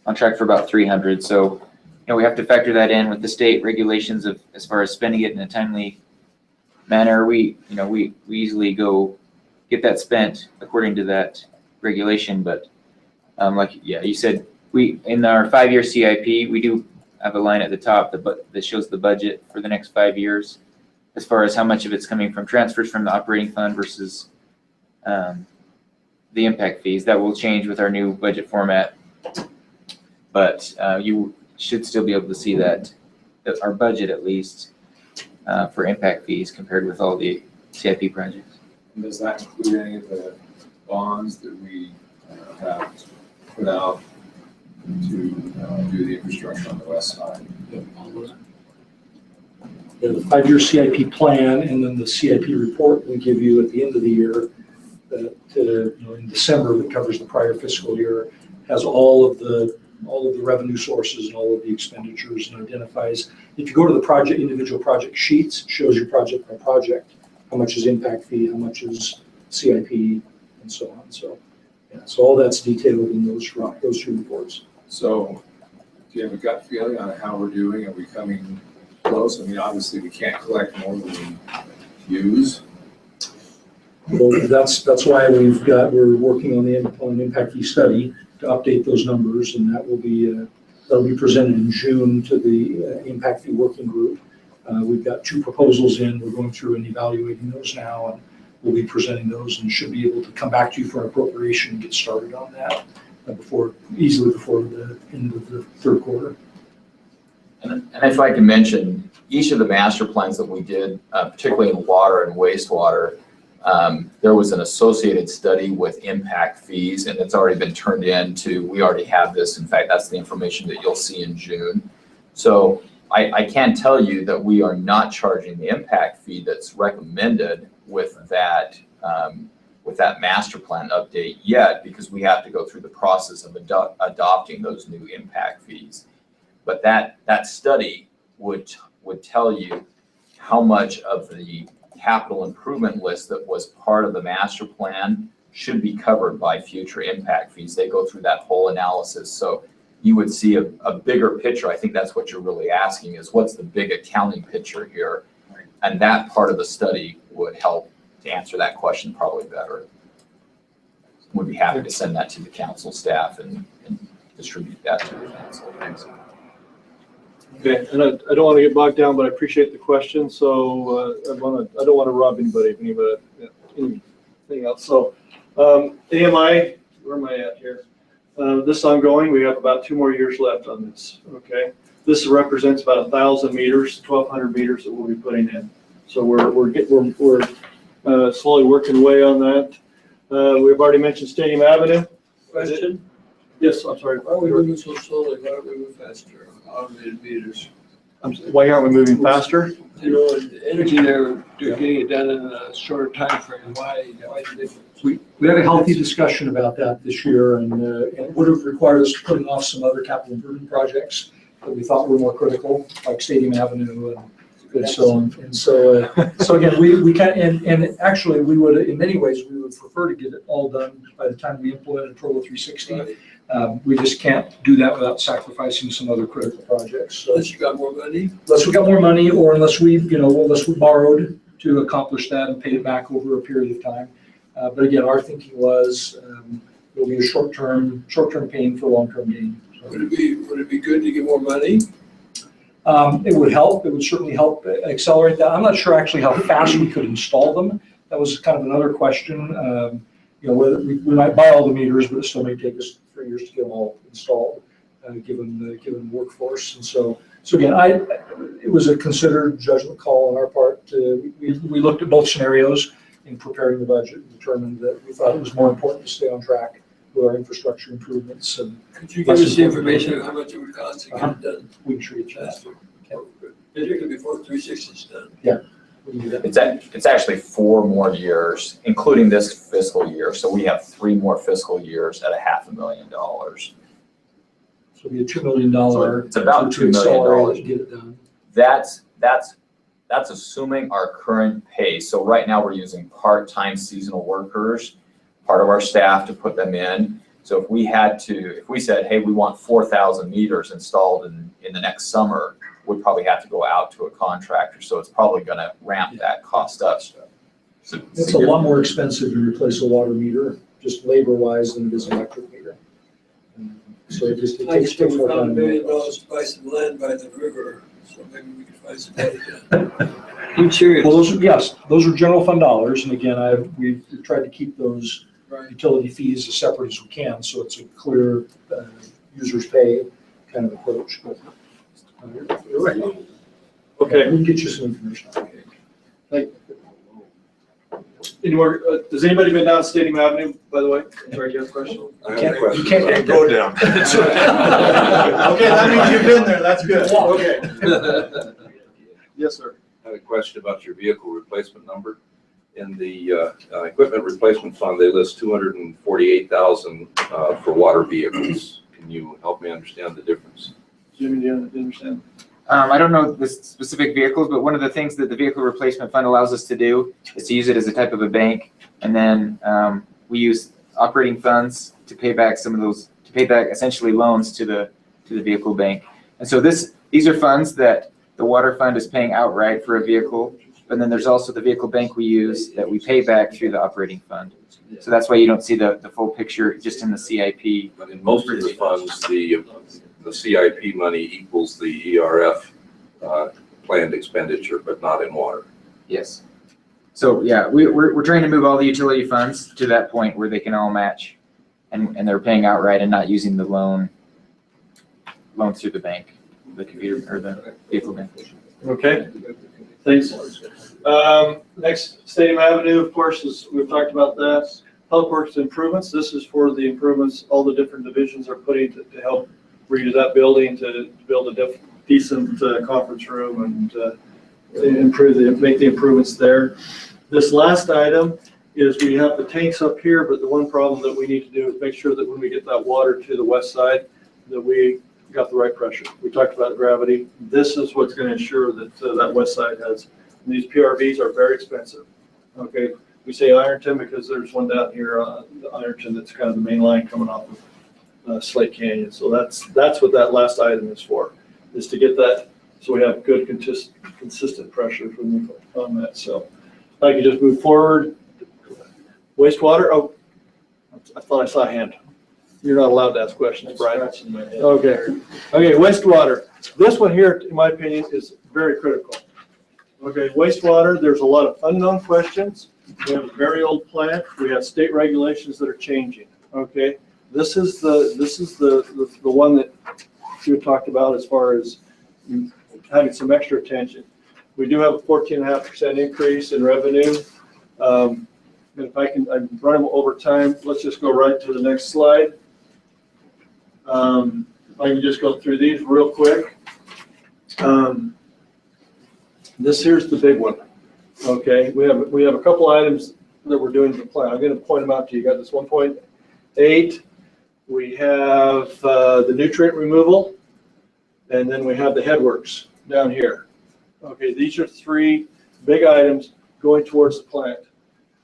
[SPEAKER 11] on track for about 300. So, we have to factor that in with the state regulations of as far as spending it in a timely manner. We easily go get that spent according to that regulation. But you said, in our 5-year CIP, we do have a line at the top that shows the budget for the next 5 years, as far as how much of it's coming from transfers from the operating fund versus the impact fees. That will change with our new budget format, but you should still be able to see that our budget, at least, for impact fees compared with all the CIP projects.
[SPEAKER 4] And does that include any of the bonds that we have put out to do the infrastructure on the west side?
[SPEAKER 12] Yeah, the 5-year CIP plan and then the CIP report we give you at the end of the year in December that covers the prior fiscal year has all of the revenue sources and all of the expenditures and identifies. If you go to the individual project sheets, it shows your project by project, how much is impact fee, how much is CIP, and so on. So, so all that's detailed in those two reports.
[SPEAKER 4] So do you have a gut feeling on how we're doing? Are we coming close? I mean, obviously we can't collect more than we use.
[SPEAKER 12] Well, that's why we're working on the impact fee study to update those numbers, and that'll be presented in June to the impact fee working group. We've got 2 proposals in. We're going through and evaluating those now, and we'll be presenting those and should be able to come back to you for an appropriation and get started on that easily before the end of the third quarter.
[SPEAKER 1] And if I can mention, each of the master plans that we did, particularly in water and wastewater, there was an associated study with impact fees, and it's already been turned into, we already have this. In fact, that's the information that you'll see in June. So I can tell you that we are not charging the impact fee that's recommended with that master plan update yet, because we have to go through the process of adopting those new impact fees. But that study would tell you how much of the capital improvement list that was part of the master plan should be covered by future impact fees. They go through that whole analysis. So you would see a bigger picture. I think that's what you're really asking is what's the big accounting picture here? And that part of the study would help to answer that question probably better. Would be happy to send that to the council staff and distribute that to the council. Thanks.
[SPEAKER 9] Okay, and I don't want to get bogged down, but I appreciate the question. So I don't want to rob anybody of anything else. So AMI, where am I at here? This is ongoing. We have about 2 more years left on this. Okay, this represents about 1,000 meters, 1,200 meters that we'll be putting in. So we're slowly working away on that. We've already mentioned Stadium Avenue.
[SPEAKER 6] Question?
[SPEAKER 9] Yes, I'm sorry.
[SPEAKER 6] Why are we moving so slowly? Why aren't we moving faster? Automated meters.
[SPEAKER 9] Why aren't we moving faster?
[SPEAKER 6] You know, the energy there, they're getting it done in a shorter time frame. Why the difference?
[SPEAKER 12] We had a healthy discussion about that this year, and it would have required us putting off some other capital improvement projects that we thought were more critical, like Stadium Avenue and so on. And so again, we can, and actually we would, in many ways, we would prefer to get it all done by the time we implemented Provo 360.
[SPEAKER 6] Right.
[SPEAKER 12] We just can't do that without sacrificing some other critical projects. So
[SPEAKER 6] Unless you got more money?
[SPEAKER 12] unless we got more money, or unless we borrowed to accomplish that and paid it back over a period of time. But again, our thinking was it'll be a short-term pain for long-term gain. So,
[SPEAKER 6] Would it be good to get more money?
[SPEAKER 12] it would help. It would certainly help accelerate that. I'm not sure actually how fast we could install them. That was kind of another question. Whether we might buy all the meters, but it still may take us 3 years to get them all installed, given the workforce. And so again, it was a considered judgment call on our part. We looked at both scenarios in preparing the budget and determined that we thought it was more important to stay on track with our infrastructure improvements. And
[SPEAKER 6] Could you give us the information of how much it would cost to get it done
[SPEAKER 12] we can show you that.
[SPEAKER 6] faster? Particularly before 360 is done.
[SPEAKER 12] We can do that.
[SPEAKER 1] It's actually 4 more years, including this fiscal year. So we have 3 more fiscal years at $500,000.
[SPEAKER 12] So it'd be a $2 million.
[SPEAKER 1] So it's about
[SPEAKER 12] to
[SPEAKER 1] $2 million.
[SPEAKER 12] accelerate it, get it done.
[SPEAKER 1] That's assuming our current pay. So right now we're using part-time seasonal workers, part of our staff to put them in. So if we said, hey, we want 4,000 meters installed in the next summer, we'd probably have to go out to a contractor. So it's probably going to ramp that cost up.
[SPEAKER 12] It's a lot more expensive to replace a water meter, just labor-wise, than it is an electric meter. So it takes
[SPEAKER 6] We
[SPEAKER 12] more
[SPEAKER 6] found $1
[SPEAKER 12] time.
[SPEAKER 6] million to buy some land by the river, so maybe we could find some money done. I'm serious.
[SPEAKER 12] Well, those are general fund dollars, and again, we've tried to keep those utility fees as separate as we can, so it's a clear users pay kind of approach. But you're right.
[SPEAKER 9] Okay.
[SPEAKER 12] We can get you some information.
[SPEAKER 9] Any more? Does anybody been down Stadium Avenue, by the way? Sorry, you have a question?
[SPEAKER 3] I have a question.
[SPEAKER 12] You can't
[SPEAKER 5] Go down. Okay, that means you've been there. That's good. Okay.
[SPEAKER 9] Yes, sir.
[SPEAKER 13] I had a question about your vehicle replacement number. In the equipment replacement fund, they list 248,000 for water vehicles. Can you help me understand the difference?
[SPEAKER 9] Jimmy, do you understand?
[SPEAKER 11] I don't know the specific vehicles, but one of the things that the vehicle replacement fund allows us to do is to use it as a type of a bank. And then we use operating funds to pay back essentially loans to the vehicle bank. And so these are funds that the water fund is paying outright for a vehicle. But then there's also the vehicle bank we use that we pay back through the operating fund. So that's why you don't see the full picture just in the CIP.
[SPEAKER 13] But in most of the funds, the CIP money equals the ERF planned expenditure, but not in water.
[SPEAKER 11] Yes. So yeah, we're trying to move all the utility funds to that point where they can all match, and they're paying outright and not using the loan through the bank, the computer or the vehicle bank.
[SPEAKER 9] Okay. Thanks. Next, Stadium Avenue, of course, we've talked about that. Public Works improvements. This is for the improvements all the different divisions are putting to help redo that building, to build a decent conference room and make the improvements there. This last item is we have the tanks up here, but the one problem that we need to do is make sure that when we get that water to the west side, that we got the right pressure. We talked about gravity. This is what's going to ensure that that west side has. And these PRVs are very expensive. Okay, We say Ironton because there's one down here, Ironton, that's kind of the main line coming off of Slate Canyon. So that's what that last item is for, is to get that, so we have good consistent pressure on that. So if I could just move forward. Wastewater, oh, I thought I saw a hand. You're not allowed to ask questions, Brian. Okay, wastewater. This one here, in my opinion, is very critical. Okay, wastewater, there's a lot of unknown questions. We have a very old plant. We have state regulations that are changing. Okay, this is the one that you talked about as far as having some extra attention. We do have a 14.5% increase in revenue. And if I'm running over time, let's just go right to the next slide. If I can just go through these real quick. This here's the big one. Okay, we have a couple items that we're doing in the plan. I'm going to point them out to you. You got this 1.8. We have the nutrient removal, and then we have the headworks down here. Okay, these are three big items going towards the plant.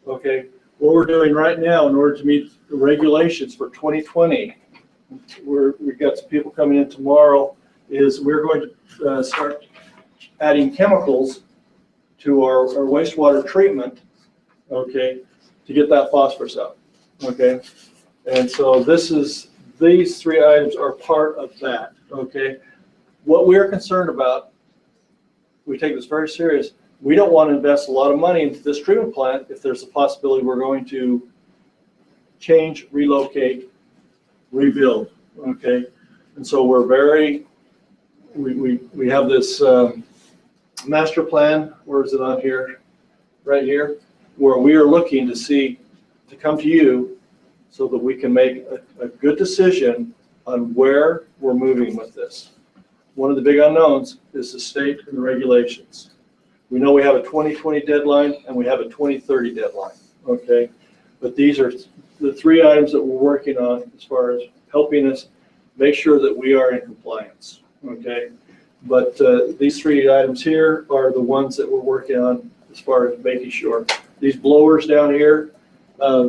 [SPEAKER 9] Okay, what we're doing right now in order to meet the regulations for 2020, we've got some people coming in tomorrow, is we're going to start adding chemicals to our wastewater treatment, okay, to get that phosphorus out, okay? And so these three items are part of that, okay? What we're concerned about, we take this very serious, we don't want to invest a lot of money into this treatment plant if there's a possibility we're going to change, relocate, rebuild, okay? And so we're we have this master plan, where is it on here? Right here, where we are looking to come to you so that we can make a good decision on where we're moving with this. One of the big unknowns is the state and the regulations. We know we have a 2020 deadline and we have a 2030 deadline, okay? But these are the three items that we're working on as far as helping us make sure that we are in compliance, okay? But these three items here are the ones that we're working on as far as making sure. These blowers down here,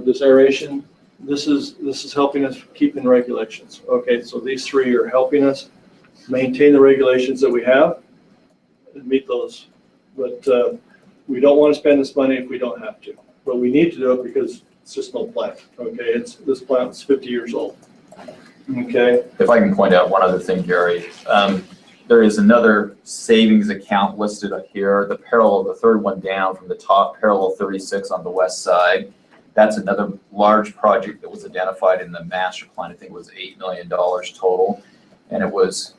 [SPEAKER 9] this aeration, this is helping us keep in regulations, okay? So these three are helping us maintain the regulations that we have and meet those. But we don't want to spend this money if we don't have to. But we need to do it because it's just no plant, okay? This plant is 50 years old, okay?
[SPEAKER 1] If I can point out one other thing, Gary. There is another savings account listed up here, the third one down from the top, parallel 36 on the west side. That's another large project that was identified in the master plan. I think it was $8 million total. And it was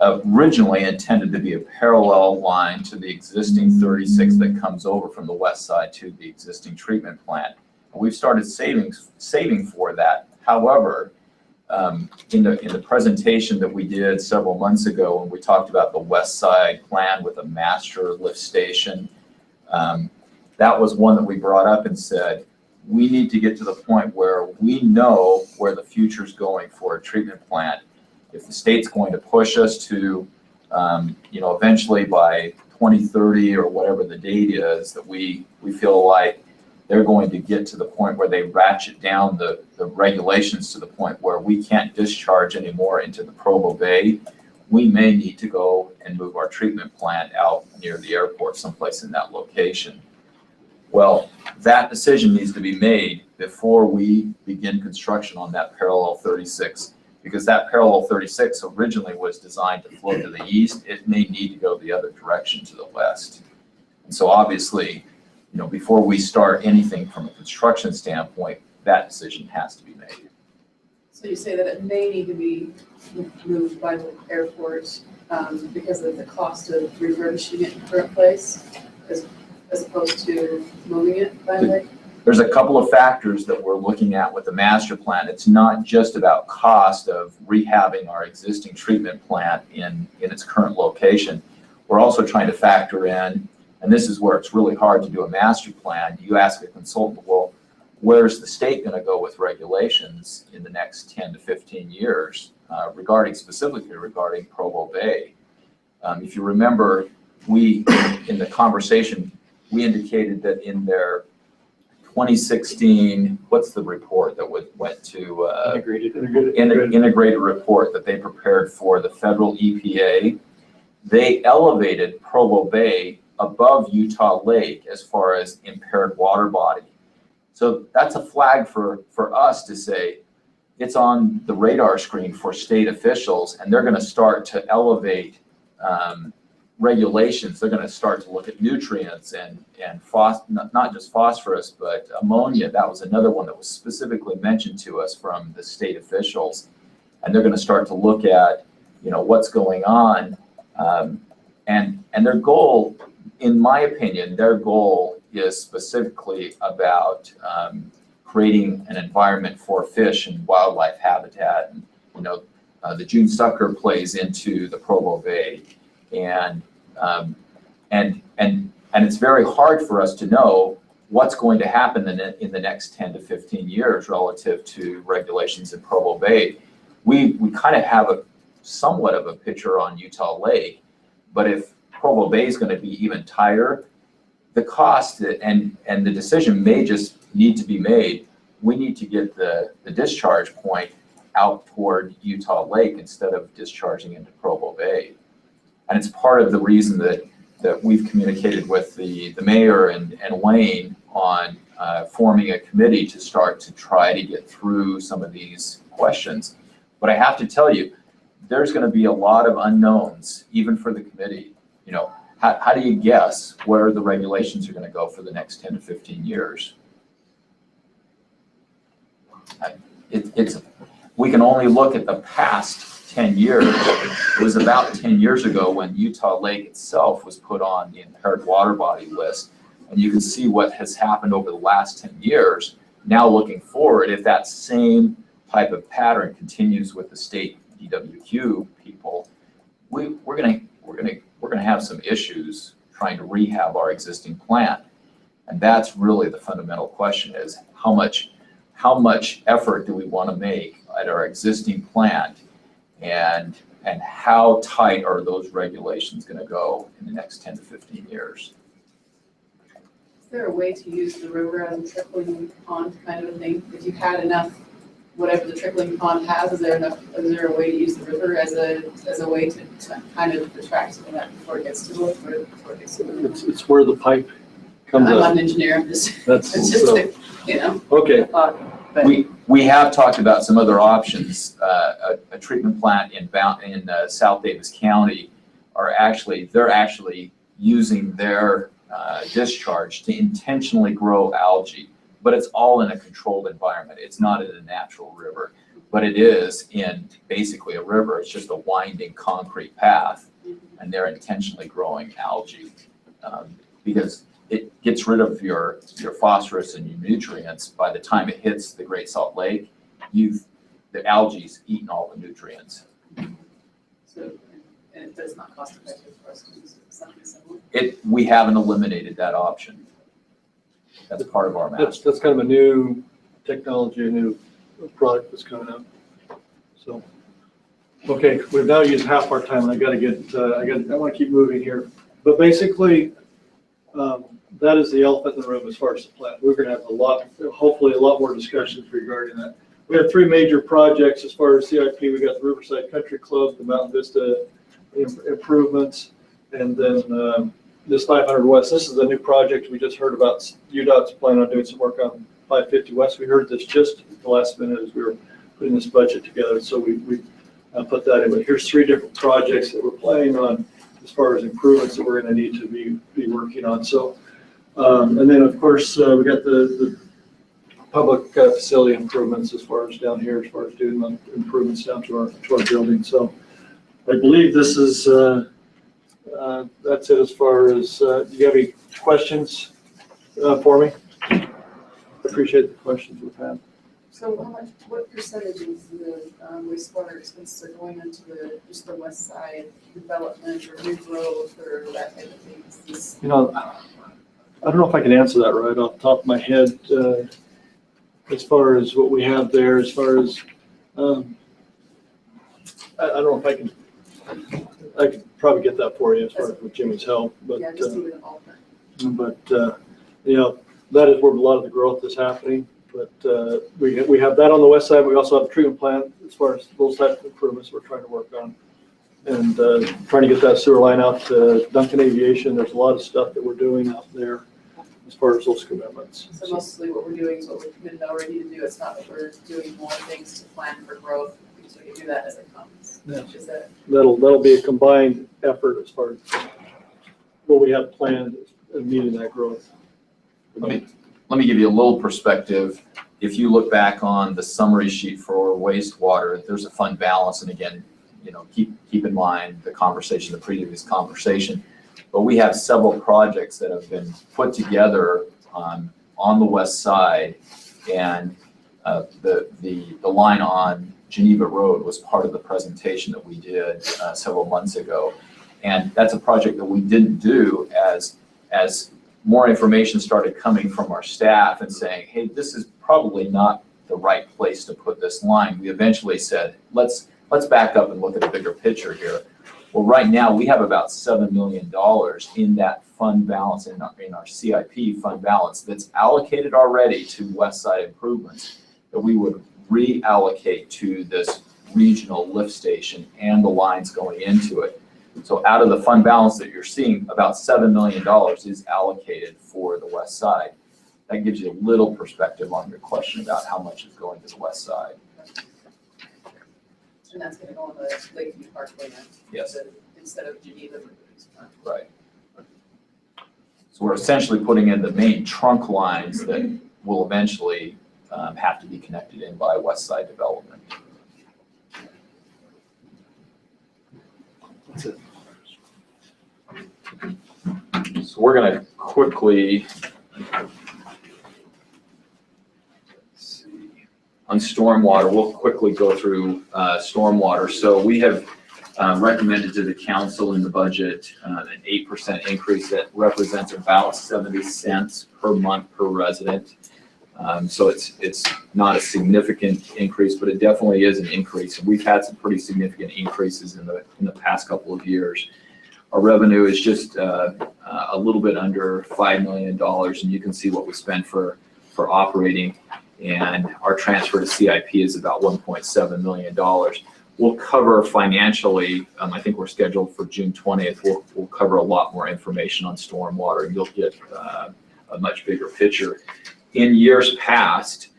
[SPEAKER 1] originally intended to be a parallel line to the existing 36 that comes over from the west side to the existing treatment plant. And we've started saving for that. However, in the presentation that we did several months ago when we talked about the west side plan with a master lift station, that was one that we brought up and said, we need to get to the point where we know where the future is going for a treatment plant. If the state's going to push us to, eventually by 2030 or whatever the date is, that we feel like they're going to get to the point where they ratchet down the regulations to the point where we can't discharge anymore into the Provo Bay, we may need to go and move our treatment plant out near the airport, someplace in that location. Well, that decision needs to be made before we begin construction on that parallel 36, because that parallel 36 originally was designed to flow to the east. It may need to go the other direction to the west. And so obviously, before we start anything from a construction standpoint, that decision has to be made.
[SPEAKER 8] So you say that it may need to be moved by the airport because of the cost of refurbishing it in the current place, as opposed to moving it by the lake?
[SPEAKER 1] There's a couple of factors that we're looking at with the master plan. It's not just about cost of rehabbing our existing treatment plant in its current location. We're also trying to factor in, and this is where it's really hard to do a master plan. You ask a consultant, well, where's the state going to go with regulations in the next 10 to 15 years specifically regarding Provo Bay? If you remember, in the conversation, we indicated that in their 2016, what's the report that went to
[SPEAKER 9] Integrated.
[SPEAKER 1] integrated report that they prepared for the federal EPA. They elevated Provo Bay above Utah Lake as far as impaired water body. So that's a flag for us to say it's on the radar screen for state officials, and they're going to start to elevate regulations. They're going to start to look at nutrients and not just phosphorus, but ammonia. That was another one that was specifically mentioned to us from the state officials. And they're going to start to look at, what's going on. And their goal, in my opinion, their goal is specifically about creating an environment for fish and wildlife habitat. And, the June sucker plays into the Provo Bay. And it's very hard for us to know what's going to happen in the next 10 to 15 years relative to regulations in Provo Bay. We kind of have somewhat of a picture on Utah Lake, but if Provo Bay is going to be even tighter, the cost and the decision may just need to be made. We need to get the discharge point out toward Utah Lake instead of discharging into Provo Bay. And it's part of the reason that we've communicated with the mayor and Wayne on forming a committee to start to try to get through some of these questions. But I have to tell you, there's going to be a lot of unknowns, even for the committee. How do you guess where the regulations are going to go for the next 10 to 15 years? We can only look at the past 10 years. It was about 10 years ago when Utah Lake itself was put on the impaired water body list. And you can see what has happened over the last 10 years. Now looking forward, if that same type of pattern continues with the state DWQ people, we're gonna have some issues trying to rehab our existing plant. And that's really the fundamental question, is how much effort do we want to make at our existing plant, and how tight are those regulations going to go in the next 10 to 15 years?
[SPEAKER 8] Is there a way to use the river as a trickling pond kind of a thing? If you had enough, whatever the trickling pond has, is there a way to use the river as a way to kind of attract some of that before it gets to the lake, or before it gets to the river?
[SPEAKER 9] It's where the pipe comes
[SPEAKER 8] I'm
[SPEAKER 9] up.
[SPEAKER 8] not an engineer, I'm just,
[SPEAKER 9] That's
[SPEAKER 8] it's just,
[SPEAKER 9] okay.
[SPEAKER 8] a thought. But
[SPEAKER 1] We have talked about some other options. A treatment plant in South Davis County they're actually using their discharge to intentionally grow algae, but it's all in a controlled environment. It's not in a natural river, but it is in basically a river. It's just a winding concrete path, and they're intentionally growing algae because it gets rid of your phosphorus and your nutrients. By the time it hits the Great Salt Lake, the algae's eaten all the nutrients.
[SPEAKER 8] so, and it does not cost effective for us to use something similar.
[SPEAKER 1] We haven't eliminated that option. That's part of our master.
[SPEAKER 9] That's kind of a new technology, a new product that's coming out. So, okay, we've now used half our time, and I want to keep moving here. But basically, that is the elephant in the room as far as the plant. We're going to have hopefully a lot more discussions regarding that. We have three major projects as far as CIP. We got the Riverside Country Club, the Mountain Vista improvements, and then this 500 West. This is a new project we just heard about. UDOT's planning on doing some work on 550 West. We heard this just at the last minute as we were putting this budget together, so we put that in. But here's three different projects that we're planning on as far as improvements that we're going to need to be working on. So, and then of course we got the public facility improvements as far as down here, as far as doing improvements down to our building. So I believe this is that's it as far as. Do you have any questions for me? I appreciate the questions we've had.
[SPEAKER 8] So what percentage of the wastewater expenses are going into just the west side development or new growth or that type of thing?
[SPEAKER 9] I don't know if I can answer that right off the top of my head. As far as what we have there, as far as I don't know if I could probably get that for you as far as with Jimmy's help, but
[SPEAKER 8] yeah, just leave it all.
[SPEAKER 9] that is where a lot of the growth is happening. But we have that on the west side. We also have a treatment plant as far as those types of improvements we're trying to work on. And trying to get that sewer line out to Duncan Aviation. There's a lot of stuff that we're doing out there as far as those commitments.
[SPEAKER 8] So mostly what we're doing is what we've committed already to do. It's not that we're doing more things to plan for growth, because we can do that as it comes.
[SPEAKER 9] Yeah.
[SPEAKER 8] Is that
[SPEAKER 9] That'll be a combined effort as far as what we have planned in meeting that growth.
[SPEAKER 1] Let me give you a little perspective. If you look back on the summary sheet for wastewater, there's a fund balance, and again, keep in mind the previous conversation. But we have several projects that have been put together on the west side, and the line on Geneva Road was part of the presentation that we did several months ago. And that's a project that we didn't do as more information started coming from our staff and saying, hey, this is probably not the right place to put this line. We eventually said, let's back up and look at a bigger picture here. Well, right now we have about $7 million in that fund balance, in our CIP fund balance, that's allocated already to west side improvements that we would reallocate to this regional lift station and the lines going into it. So out of the fund balance that you're seeing, about $7 million is allocated for the west side. That gives you a little perspective on your question about how much is going to the west side.
[SPEAKER 8] and that's gonna go on the Lakeview Parkway then?
[SPEAKER 1] Yes.
[SPEAKER 8] Instead of Geneva.
[SPEAKER 1] Right. So we're essentially putting in the main trunk lines that will eventually have to be connected in by West Side Development.
[SPEAKER 9] That's it.
[SPEAKER 1] So we're going to quickly, on stormwater, we'll quickly go through stormwater. So we have recommended to the council in the budget an 8% increase that represents about 70 cents per month per resident. So it's not a significant increase, but it definitely is an increase. And we've had some pretty significant increases in the past couple of years. Our revenue is just a little bit under $5 million, and you can see what we spend for operating. And our transfer to CIP is about $1.7 million. We'll cover financially, I think we're scheduled for June 20th. We'll cover a lot more information on stormwater, and you'll get a much bigger picture. In years past,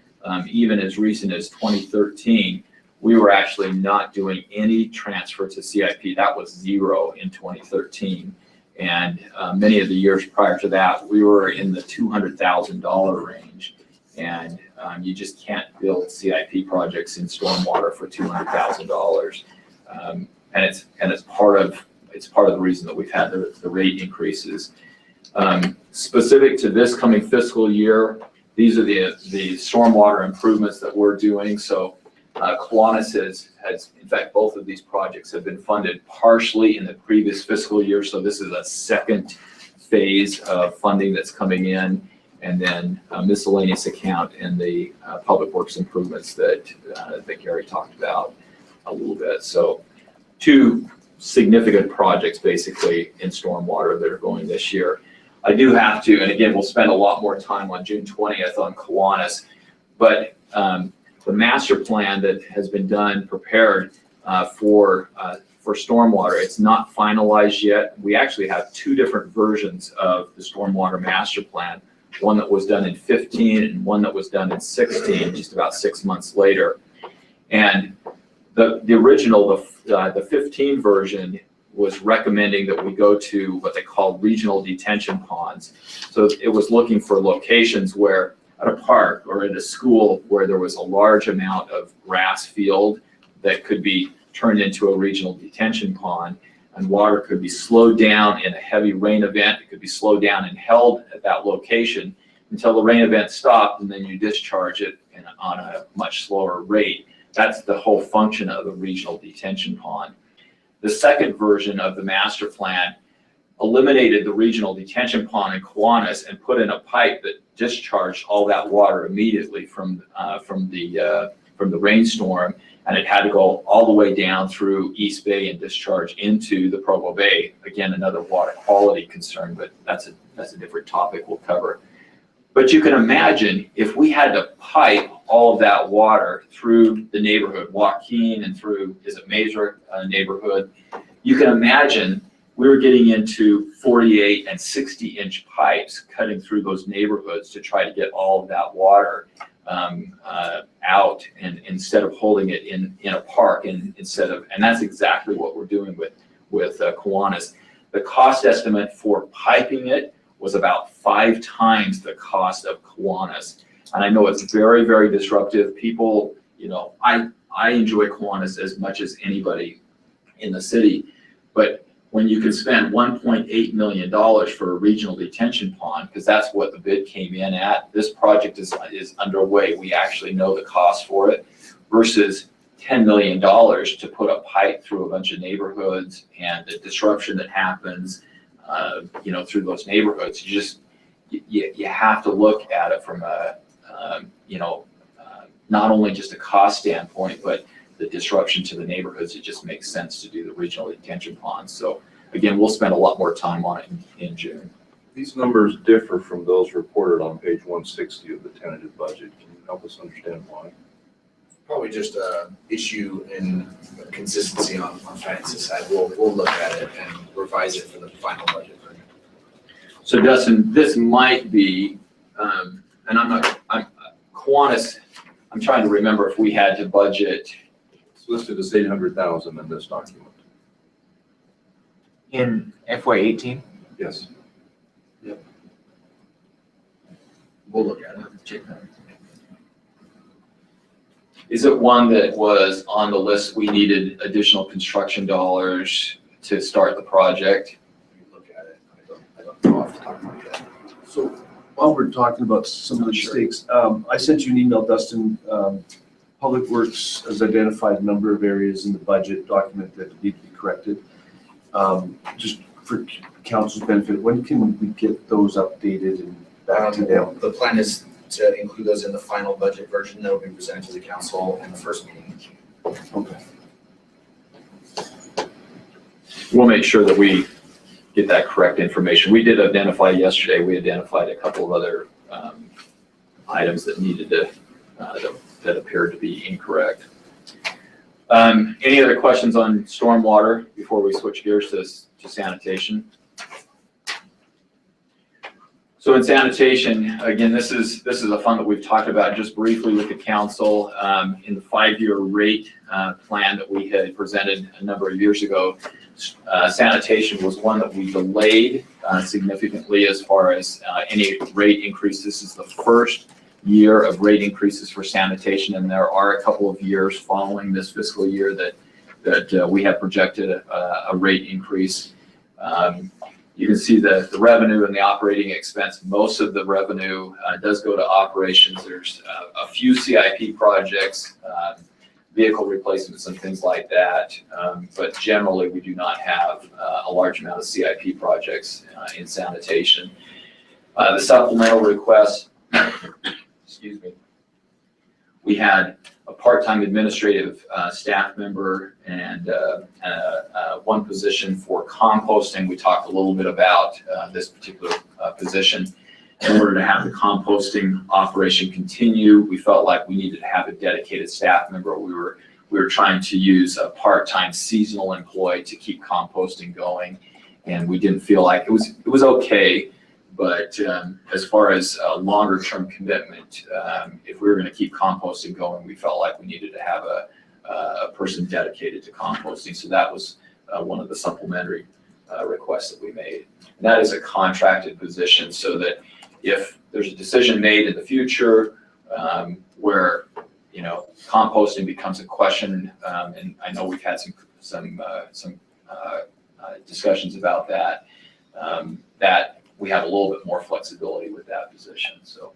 [SPEAKER 1] even as recent as 2013, we were actually not doing any transfer to CIP. That was zero in 2013. And many of the years prior to that, we were in the $200,000 range. And you just can't build CIP projects in stormwater for $200,000. And it's part of the reason that we've had the rate increases. Specific to this coming fiscal year, these are the stormwater improvements that we're doing. So Kiwanis has, in fact, both of these projects have been funded partially in the previous fiscal year. So this is a second phase of funding that's coming in, and then a miscellaneous account in the public works improvements that Gary talked about a little bit. So two significant projects basically in stormwater that are going this year. I do have to, and again, we'll spend a lot more time on June 20th on Kiwanis, but the master plan that has been prepared for stormwater, it's not finalized yet. We actually have two different versions of the stormwater master plan, one that was done in 15 and one that was done in 16, just about 6 months later. And the original, the 15 version was recommending that we go to what they call regional detention ponds. So it was looking for locations where at a park or at a school where there was a large amount of grass field that could be turned into a regional detention pond, and water could be slowed down in a heavy rain event. It could be slowed down and held at that location until the rain event stopped, and then you discharge it on a much slower rate. That's the whole function of a regional detention pond. The second version of the master plan eliminated the regional detention pond in Kiwanis and put in a pipe that discharged all that water immediately from the rainstorm, and it had to go all the way down through East Bay and discharge into the Provo Bay. Again, another water quality concern, but that's a different topic we'll cover. But you can imagine if we had to pipe all of that water through the neighborhood, Joaquin and through, is it Mazer neighborhood? You can imagine we were getting into 48 and 60-inch pipes cutting through those neighborhoods to try to get all of that water out, and instead of holding it in a park, and that's exactly what we're doing with Kiwanis. The cost estimate for piping it was about 5 times the cost of Kiwanis. And I know it's very, very disruptive. People, I enjoy Kiwanis as much as anybody in the city, but when you can spend $1.8 million for a regional detention pond, because that's what the bid came in at, this project is underway. We actually know the cost for it, versus $10 million to put a pipe through a bunch of neighborhoods and the disruption that happens, through those neighborhoods. You have to look at it from a, not only just a cost standpoint, but the disruption to the neighborhoods. It just makes sense to do the regional detention ponds. So again, we'll spend a lot more time on it in June.
[SPEAKER 13] These numbers differ from those reported on page 160 of the tentative budget. Can you help us understand why?
[SPEAKER 7] Probably just a issue in consistency on finances side. We'll look at it and revise it for the final budget.
[SPEAKER 1] So Dustin, this might be, and Kiwanis, I'm trying to remember if we had to budget.
[SPEAKER 13] It's listed as 800,000 in this document.
[SPEAKER 11] In FY18?
[SPEAKER 13] Yes.
[SPEAKER 7] We'll look at it. Check that.
[SPEAKER 1] Is it one that was on the list, we needed additional construction dollars to start the project?
[SPEAKER 7] Look at it. I don't know off the top of my head.
[SPEAKER 2] So while we're talking about some of the mistakes, I sent you an email, Dustin. Public Works has identified a number of areas in the budget document that need to be corrected. Just for council's benefit, when can we get those updated and back to them?
[SPEAKER 7] The plan is to include those in the final budget version that will be presented to the council in the first meeting.
[SPEAKER 2] Okay.
[SPEAKER 1] We'll make sure that we get that correct information. We did identify yesterday, we identified a couple of other items that needed to, that appeared to be incorrect. Any other questions on stormwater before we switch gears to sanitation? So in sanitation, again, this is a fund that we've talked about just briefly with the council in the 5-year rate plan that we had presented a number of years ago. Sanitation was one that we delayed significantly as far as any rate increase. This is the first year of rate increases for sanitation, and there are a couple of years following this fiscal year that we have projected a rate increase. You can see the revenue and the operating expense. Most of the revenue does go to operations. There's a few CIP projects, vehicle replacements and things like that. But generally, we do not have a large amount of CIP projects in sanitation. The supplemental request, excuse me, we had a part-time administrative staff member and one position for composting. We talked a little bit about this particular position. In order to have the composting operation continue, we felt like we needed to have a dedicated staff member. We were trying to use a part-time seasonal employee to keep composting going, and we didn't feel like it was okay. But as far as a longer-term commitment, if we were going to keep composting going, we felt like we needed to have a person dedicated to composting. So that was one of the supplementary requests that we made. And that is a contracted position, so that if there's a decision made in the future where composting becomes a question, and I know we've had some discussions about that, that we have a little bit more flexibility with that position. So,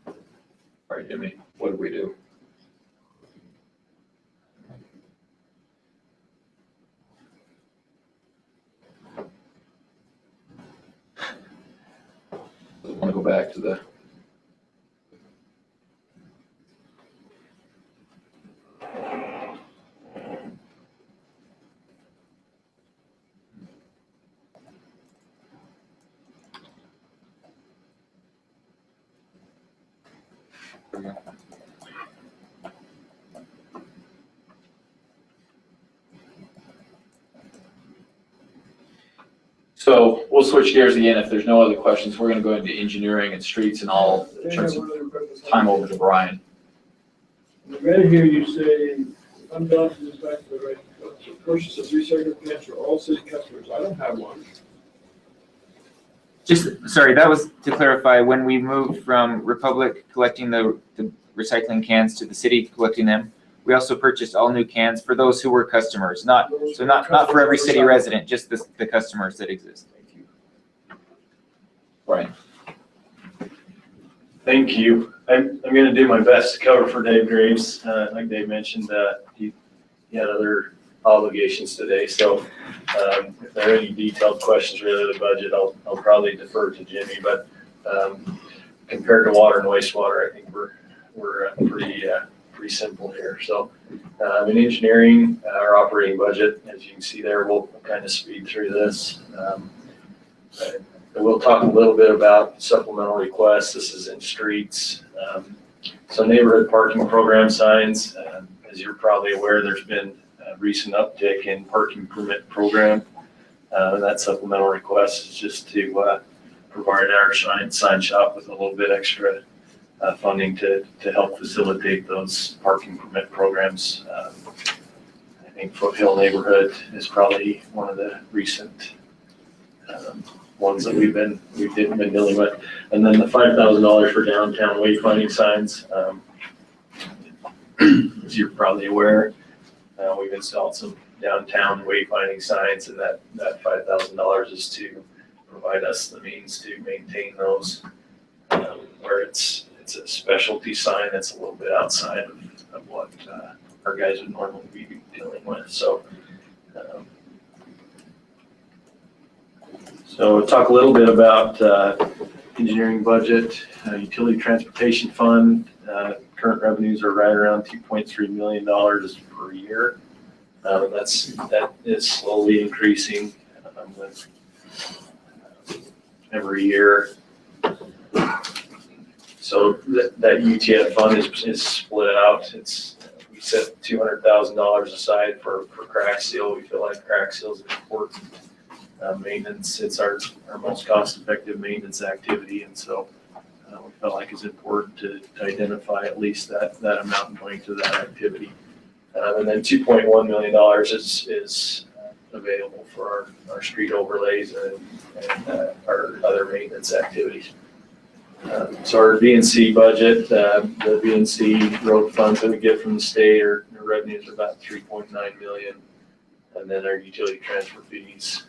[SPEAKER 1] all right, Jimmy, what did we do? I want to go back to the. So we'll switch gears again. If there's no other questions, we're gonna go into engineering and streets, and I'll turn some time over to Brian.
[SPEAKER 6] Right here, you say, fund balance is back to the right, so purchase of recycled cans for all city customers. I don't have one.
[SPEAKER 11] Just, sorry, that was to clarify, when we moved from Republic collecting the recycling cans to the city collecting them, we also purchased all new cans for those who were customers, not for every city resident, just the customers that exist. Thank you.
[SPEAKER 1] Brian.
[SPEAKER 14] Thank you. I'm gonna do my best to cover for Dave Graves. Like Dave mentioned, he had other obligations today, so if there are any detailed questions related to the budget, I'll probably defer to Jimmy, but compared to water and wastewater, I think we're pretty simple here. So in engineering, our operating budget, as you can see there, we'll kind of speed through this. We'll talk a little bit about supplemental requests. This is in streets. So neighborhood parking program signs, as you're probably aware, there's been a recent uptick in parking permit program. That supplemental request is just to provide our sign shop with a little bit extra funding to help facilitate those parking permit programs. I think Foothill neighborhood is probably one of the recent ones that we've been dealing with. And then the $5,000 for downtown wayfinding signs. As you're probably aware, we've installed some downtown wayfinding signs, and that $5,000 is to provide us the means to maintain those, where it's a specialty sign that's a little bit outside of what our guys would normally be dealing with. So we'll talk a little bit about engineering budget, utility transportation fund. Current revenues are right around $2.3 million per year. That is slowly increasing with every year. So that UTF fund is split out. We set $200,000 aside for crack seal. We feel like crack seal is important. Maintenance, it's our most cost-effective maintenance activity, and so we felt like it's important to identify at least that amount going to that activity. And then $2.1 million is available for our street overlays and our other maintenance activities. So our VNC budget, the VNC road funds that we get from the state, our revenues are about $3.9 million. And then our utility transfer fees,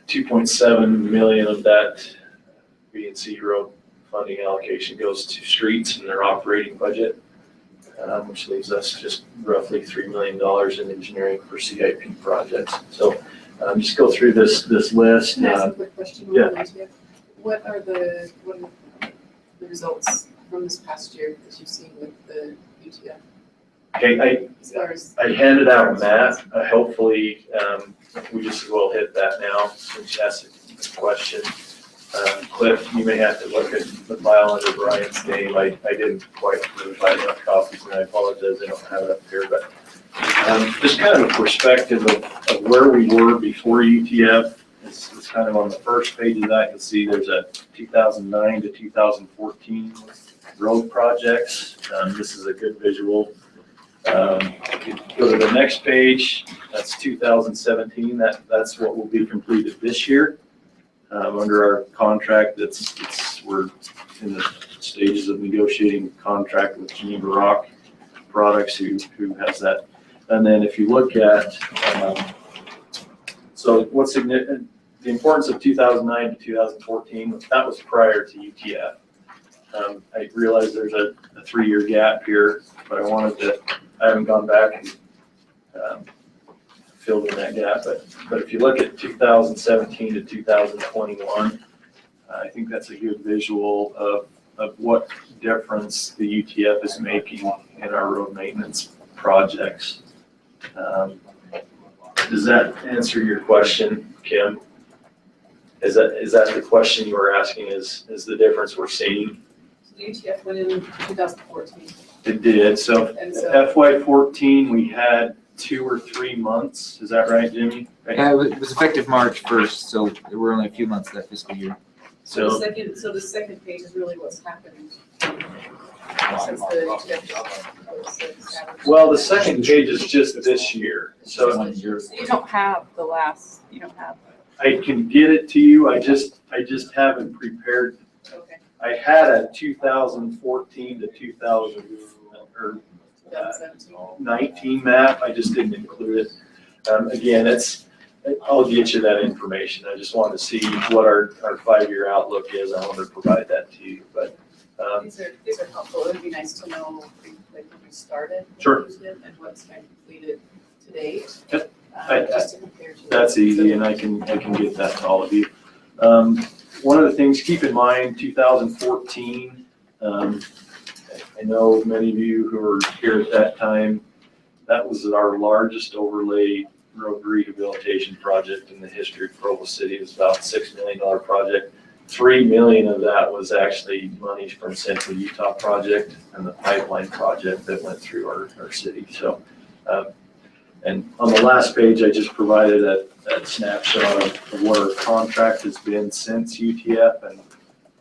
[SPEAKER 14] 2.7 million of that VNC road funding allocation goes to streets in their operating budget, which leaves us just roughly $3 million in engineering for CIP projects. So just go through this list.
[SPEAKER 8] Can I ask a quick question?
[SPEAKER 14] Yeah.
[SPEAKER 8] What are the results from this past year that you've seen with the UTF?
[SPEAKER 14] Okay,
[SPEAKER 8] As far as
[SPEAKER 14] I handed out Matt. Hopefully, we just as well hit that now since you asked the question. Cliff, you may have to look at the file under Brian's name. I didn't quite provide enough copies, and I apologize, I don't have it up here. But just kind of a perspective of where we were before UTF. It's kind of on the first page of that. You'll see there's a 2009 to 2014 road projects. This is a good visual. If you go to the next page, that's 2017. That's what will be completed this year. Under our contract, we're in the stages of negotiating a contract with Geneva Rock Products, who has that. And then if you look at, so what's significant, the importance of 2009 to 2014, that was prior to UTF. I realize there's a 3-year gap here, but I haven't gone back and filled in that gap, but if you look at 2017 to 2021, I think that's a good visual of what difference the UTF is making in our road maintenance projects. Does that answer your question, Kim? Is that the question you were asking, is the difference we're seeing?
[SPEAKER 8] UTF went in 2014.
[SPEAKER 14] It did, so
[SPEAKER 8] And so,
[SPEAKER 14] FY14, we had 2 or 3 months, is that right, Jimmy?
[SPEAKER 11] Yeah, it was effective March 1st, so there were only a few months that fiscal year.
[SPEAKER 8] so
[SPEAKER 14] So,
[SPEAKER 8] the second page is really what's happened since the UTF.
[SPEAKER 14] well, the second page is just this year, so
[SPEAKER 8] So you don't have the last, you don't have,
[SPEAKER 14] I can get it to you, I just haven't prepared.
[SPEAKER 8] okay,
[SPEAKER 14] I had a 2014 to 2000, or
[SPEAKER 8] 2017.
[SPEAKER 14] 19 map, I just didn't include it. Again, I'll get you that information, I just wanted to see what our 5-year outlook is, I wanted to provide that to you, but,
[SPEAKER 8] These are helpful, it'd be nice to know, like, when we started.
[SPEAKER 14] Sure.
[SPEAKER 8] what we did And what's been completed to date.
[SPEAKER 14] Yep.
[SPEAKER 8] Just to compare to.
[SPEAKER 14] that's easy, and I can get that to all of you. One of the things, keep in mind, 2014, I know many of you who were here at that time, that was our largest overlay road rehabilitation project in the history of Provo City. It was about a $6 million project. $3 million of that was actually money from Central Utah project and the pipeline project that went through our city. So, and on the last page, I just provided a snapshot of what our contract has been since UTF,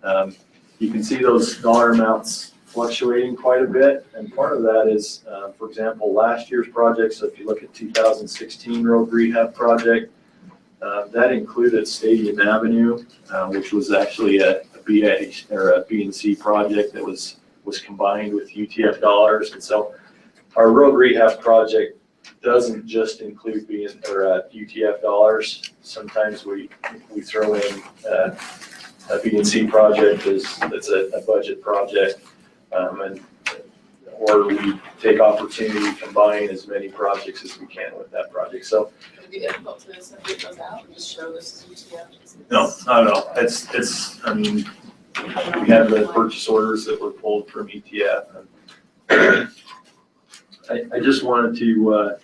[SPEAKER 14] and you can see those dollar amounts fluctuating quite a bit, and part of that is, for example, last year's project. So if you look at 2016 road rehab project, that included Stadium Avenue, which was actually a BA or a B&C project that was combined with UTF dollars, and so our road rehab project doesn't just include UTF dollars. Sometimes we throw in a B&C project that's a budget project, or we take opportunity to combine as many projects as we can with that project. So
[SPEAKER 8] It'd be difficult to separate those out and just show this as UTF.
[SPEAKER 14] no, not at all. It's I mean, we have the purchase orders that were pulled from ETF. And I just wanted to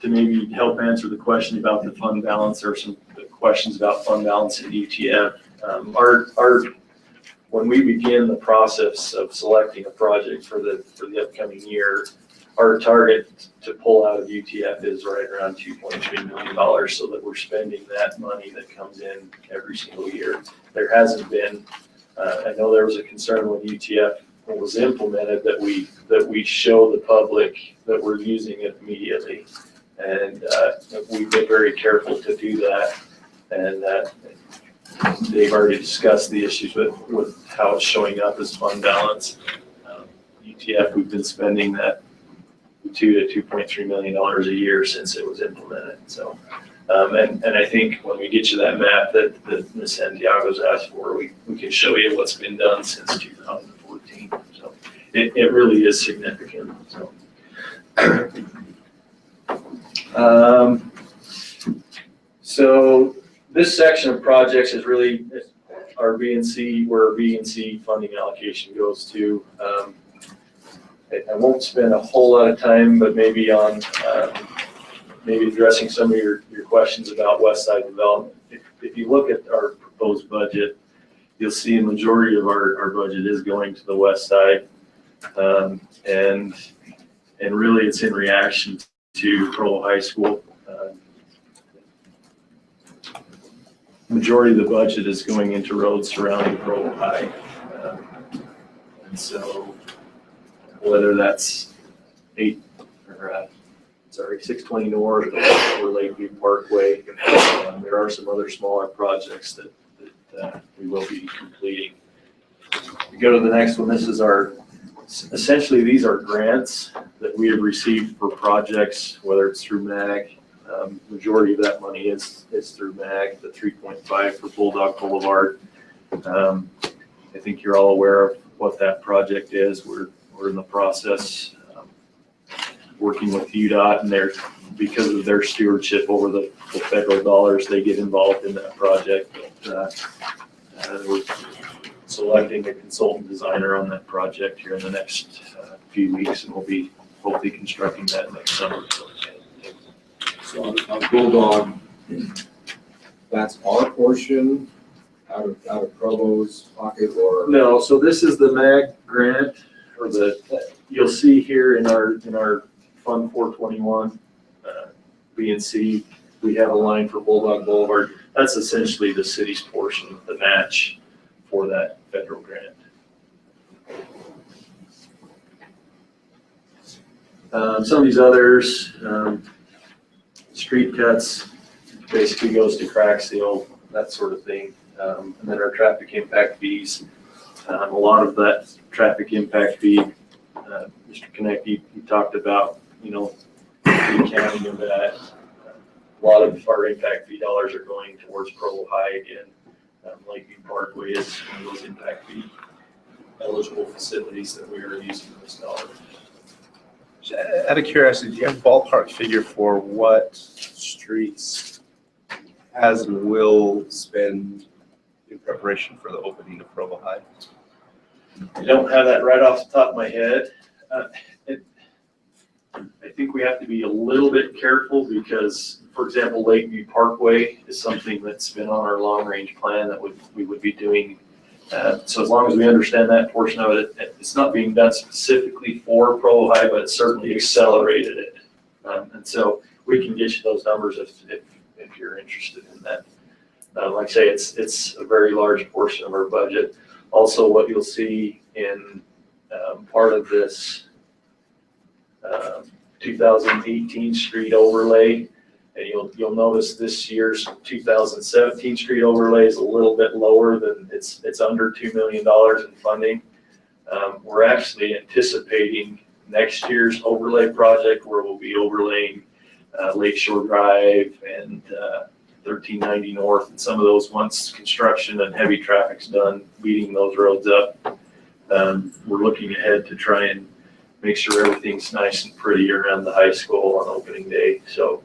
[SPEAKER 14] maybe help answer the question about the fund balance, or some questions about fund balance in ETF. When we begin the process of selecting a project for the upcoming year, our target to pull out of UTF is right around $2.3 million, so that we're spending that money that comes in every single year. There hasn't been, I know there was a concern when UTF was implemented that we show the public that we're using it immediately. And we've been very careful to do that, and they've already discussed the issues with how it's showing up as fund balance. UTF, we've been spending that $2 to $2.3 million a year since it was implemented. So, and I think when we get you that map that Ms. Santiago's asked for, we can show you what's been done since 2014. So it really is significant. So. So this section of projects is really our B&C, where our B&C funding allocation goes to. I won't spend a whole lot of time, but maybe on maybe addressing some of your questions about West Side development. If you look at our proposed budget, you'll see a majority of our budget is going to the West Side, and really it's in reaction to Provo High School. Majority of the budget is going into roads surrounding Provo High. And so whether that's 620 North or Lakeview Parkway, there are some other smaller projects that we will be completing. We go to the next one. This is essentially these are grants that we have received for projects, whether it's through MAG. Majority of that money is through MAG, the 3.5 for Bulldog Boulevard. I think you're all aware of what that project is. We're in the process working with UDOT, and because of their stewardship over the federal dollars, they get involved in that project. We're selecting a consultant designer on that project here in the next few weeks, and we'll be hopefully constructing that next summer.
[SPEAKER 4] So on Bulldog, that's our portion out of Provo's pocket or?
[SPEAKER 14] No, so this is the MAG grant, or you'll see here in our Fund 421, B and C, we have a line for Bulldog Boulevard. That's essentially the city's portion of the match for that federal grant. Some of these others, street cuts, basically goes to crack seal, that sort of thing. And then our traffic impact fees, a lot of that traffic impact fee, Mr. Konecki, you talked about, the accounting of that. A lot of our impact fee dollars are going towards Provo High again. Lakeview Parkway is one of those impact fee eligible facilities that we are using this dollar.
[SPEAKER 3] Out of curiosity, do you have a ballpark figure for what streets has and will spend in preparation for the opening of Provo High?
[SPEAKER 14] I don't have that right off the top of my head. I think we have to be a little bit careful because, for example, Lakeview Parkway is something that's been on our long-range plan that we would be doing. So as long as we understand that portion of it, it's not being done specifically for Provo High, but it certainly accelerated it. And so we can get you those numbers if you're interested in that. Like I say, it's a very large portion of our budget. Also, what you'll see in part of this 2018 street overlay, and you'll notice this year's 2017 street overlay is a little bit lower than it's under $2 million in funding. We're actually anticipating next year's overlay project where we'll be overlaying Lakeshore Drive and 1390 North and some of those once construction and heavy traffic's done, beating those roads up. We're looking ahead to try and make sure everything's nice and pretty around the high school on opening day. So,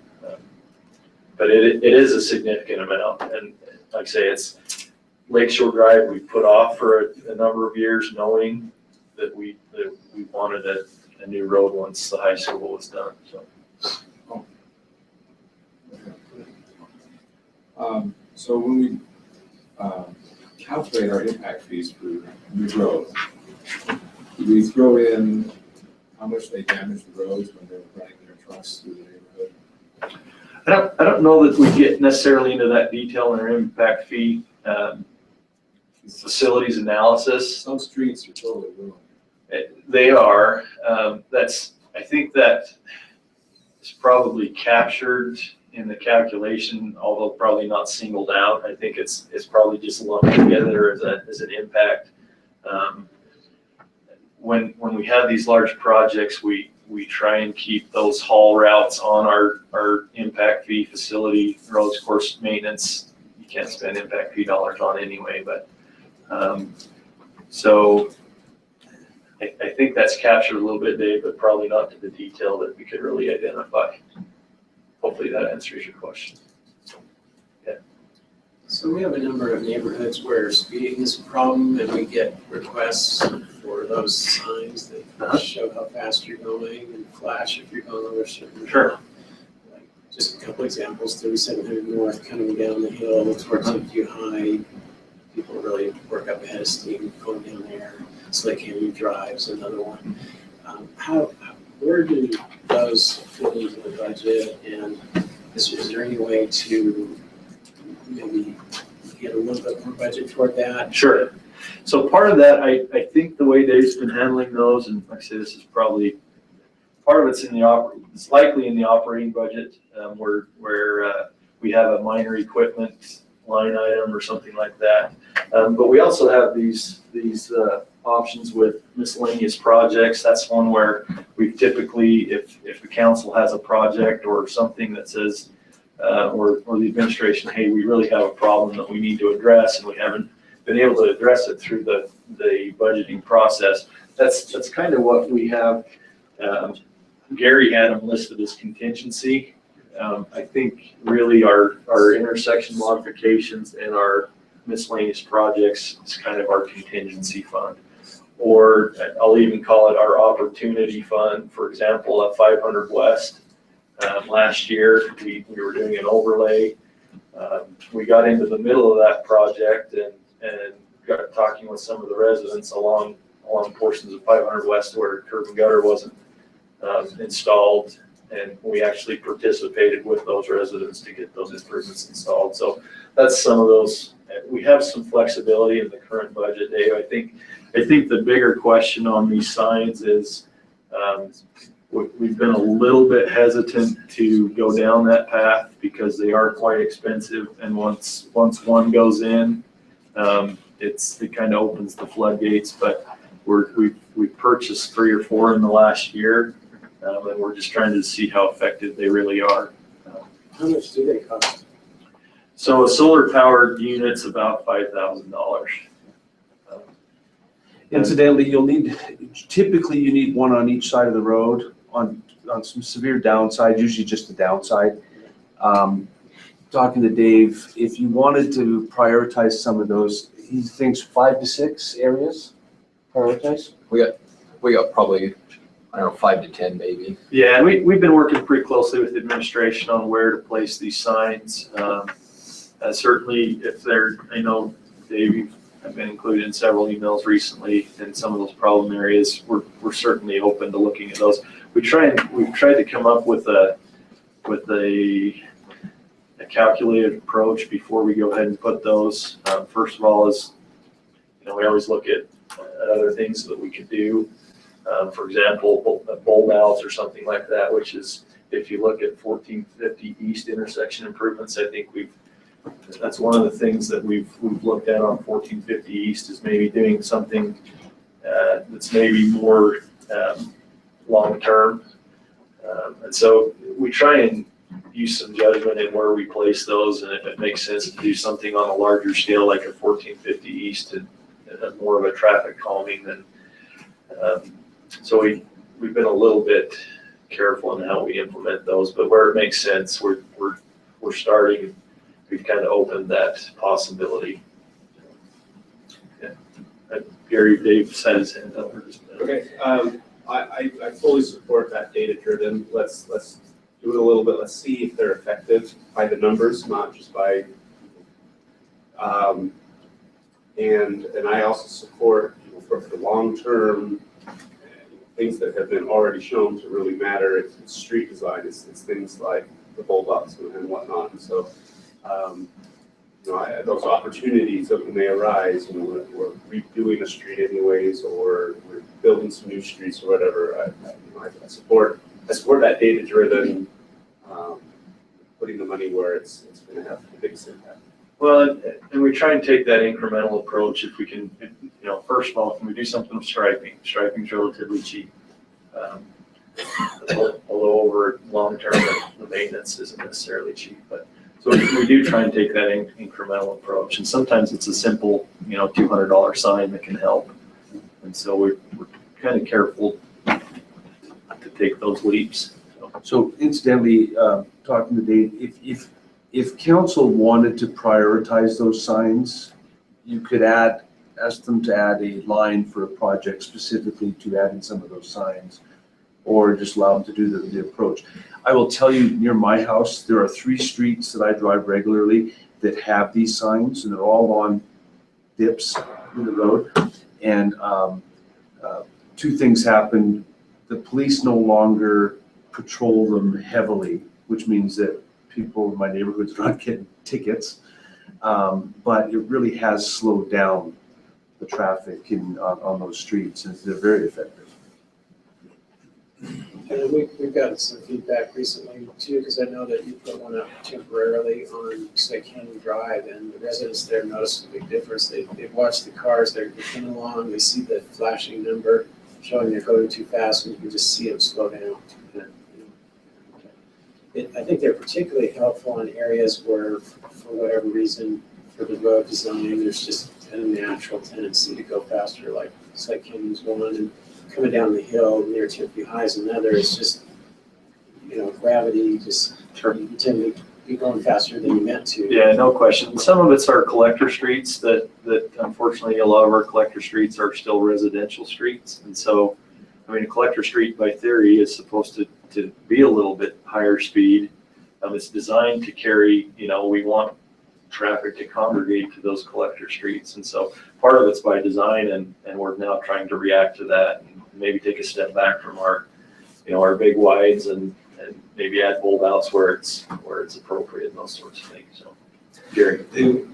[SPEAKER 14] but it is a significant amount. And like I say, it's Lakeshore Drive we put off for a number of years knowing that we wanted a new road once the high school was done, so.
[SPEAKER 4] So when we calculate our impact fees for new roads, do we throw in how much they damage the roads when they're running their trucks through the neighborhood?
[SPEAKER 14] I don't know that we get necessarily into that detail in our impact fee facilities analysis.
[SPEAKER 4] Some streets are totally ruined.
[SPEAKER 14] They are. I think that is probably captured in the calculation, although probably not singled out. I think it's probably just lumped together as an impact. When we have these large projects, we try and keep those haul routes on our impact fee facility roads. Of course, maintenance, you can't spend impact fee dollars on anyway, but so I think that's captured a little bit, Dave, but probably not to the detail that we could really identify. Hopefully that answers your question. Yeah.
[SPEAKER 15] So we have a number of neighborhoods where speeding is a problem, and we get requests for those signs that show how fast you're going and flash if you're going over a certain.
[SPEAKER 14] Sure.
[SPEAKER 15] Like just a couple examples: 3700 North coming down the hill towards Lakeview High. People really work up ahead of steam going down there. Slick Canyon Drive's another one. Where do those fit into the budget, and is there any way to maybe get a little bit more budget toward that?
[SPEAKER 14] Sure. So part of that, I think the way Dave's been handling those, and like I say, this is probably part of it's likely in the operating budget where we have a minor equipment line item or something like that. But we also have these options with miscellaneous projects. That's one where we typically, if the council has a project or something that says, or the administration, hey, we really have a problem that we need to address and we haven't been able to address it through the budgeting process. That's kind of what we have. Gary had them listed as contingency. I think really our intersection modifications and our miscellaneous projects is kind of our contingency fund. Or I'll even call it our opportunity fund. For example, at 500 West, last year we were doing an overlay We got into the middle of that project and got talking with some of the residents along portions of 500 West where curb and gutter wasn't installed. And we actually participated with those residents to get those improvements installed. So that's some of those. We have some flexibility in the current budget, Dave. I think the bigger question on these signs is we've been a little bit hesitant to go down that path because they are quite expensive. And once one goes in, it kind of opens the floodgates. But we've purchased 3 or 4 in the last year. And we're just trying to see how effective they really are.
[SPEAKER 15] How much do they cost?
[SPEAKER 14] So a solar powered unit's about $5,000.
[SPEAKER 2] Incidentally, typically you need one on each side of the road on some severe downside, usually just the downside. Talking to Dave, if you wanted to prioritize some of those, he thinks 5 to 6 areas prioritize.
[SPEAKER 1] We got probably, I don't know, 5 to 10 maybe.
[SPEAKER 14] Yeah, and we've been working pretty closely with the administration on where to place these signs. Certainly if I know Dave, I've been included in several emails recently in some of those problem areas. We're certainly open to looking at those. We've tried to come up with a calculated approach before we go ahead and put those. First of all is, we always look at other things that we could do. For example, bulb outs or something like that, which is, if you look at 1450 East intersection improvements, I think that's one of the things that we've looked at on 1450 East is maybe doing something that's maybe more long-term. And so we try and use some judgment in where we place those, and if it makes sense to do something on a larger scale like a 1450 East and more of a traffic calming, then so we've been a little bit careful in how we implement those, but where it makes sense, we're starting. We've kind of opened that possibility. Yeah. Gary, Dave said his hand up.
[SPEAKER 3] Okay, I fully support that data-driven. Let's do it a little bit. Let's see if they're effective by the numbers, not just by. And I also support for long-term things that have been already shown to really matter. It's street design. It's things like the bulb outs and whatnot. And so. Those opportunities that when they arise, we're redoing a street anyways, or we're building some new streets or whatever. I support that data-driven, putting the money where it's going to have the biggest impact.
[SPEAKER 14] Well, and we try and take that incremental approach if we can. First of all, can we do something with striping? Striping's relatively cheap. Although over long term, the maintenance isn't necessarily cheap, but. So we do try and take that incremental approach, and sometimes it's a simple, $200 sign that can help. And so we're kind of careful to take those leaps.
[SPEAKER 2] So incidentally, talking to Dave, if council wanted to prioritize those signs, you could ask them to add a line for a project specifically to add in some of those signs, or just allow them to do the approach. I will tell you, near my house, there are 3 streets that I drive regularly that have these signs, and they're all on dips in the road. And 2 things happen. The police no longer patrol them heavily, which means that people in my neighborhoods are not getting tickets. But it really has slowed down the traffic on those streets, and they're very effective.
[SPEAKER 15] And we've gotten some feedback recently too, because I know that you put one up temporarily on Slate Canyon Drive, and the residents there noticed a big difference. They watch the cars, they're coming along, they see the flashing number showing they're going too fast, and you can just see them slow down. I think they're particularly helpful in areas where, for whatever reason, for the road design, there's just a natural tendency to go faster, like Slate Canyon's one, and coming down the hill near Tiffany High is another. It's just, gravity just, you tend to be going faster than you meant to.
[SPEAKER 14] Yeah, no question. Some of it's our collector streets that unfortunately a lot of our collector streets are still residential streets. And so, a collector street by theory is supposed to be a little bit higher speed. It's designed to carry, we want traffic to congregate to those collector streets. And so part of it's by design, and we're now trying to react to that and maybe take a step back from our big wides and maybe add bulb outs where it's appropriate and those sorts of things. So, Gary.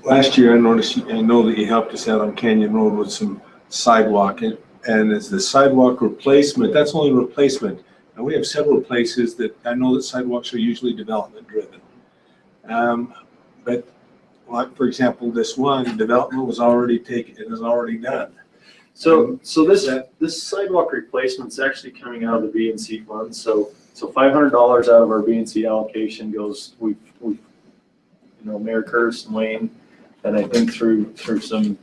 [SPEAKER 5] Last year, I know that you helped us out on Canyon Road with some sidewalk, and as the sidewalk replacement, that's only replacement. And we have several places that I know that sidewalks are usually development driven. But like, for example, this one, development was already taken, it is already done.
[SPEAKER 14] So this sidewalk replacement is actually coming out of the B&C fund. So $500 out of our B&C allocation goes, we've Mayor Curtis and Wayne, and I think through some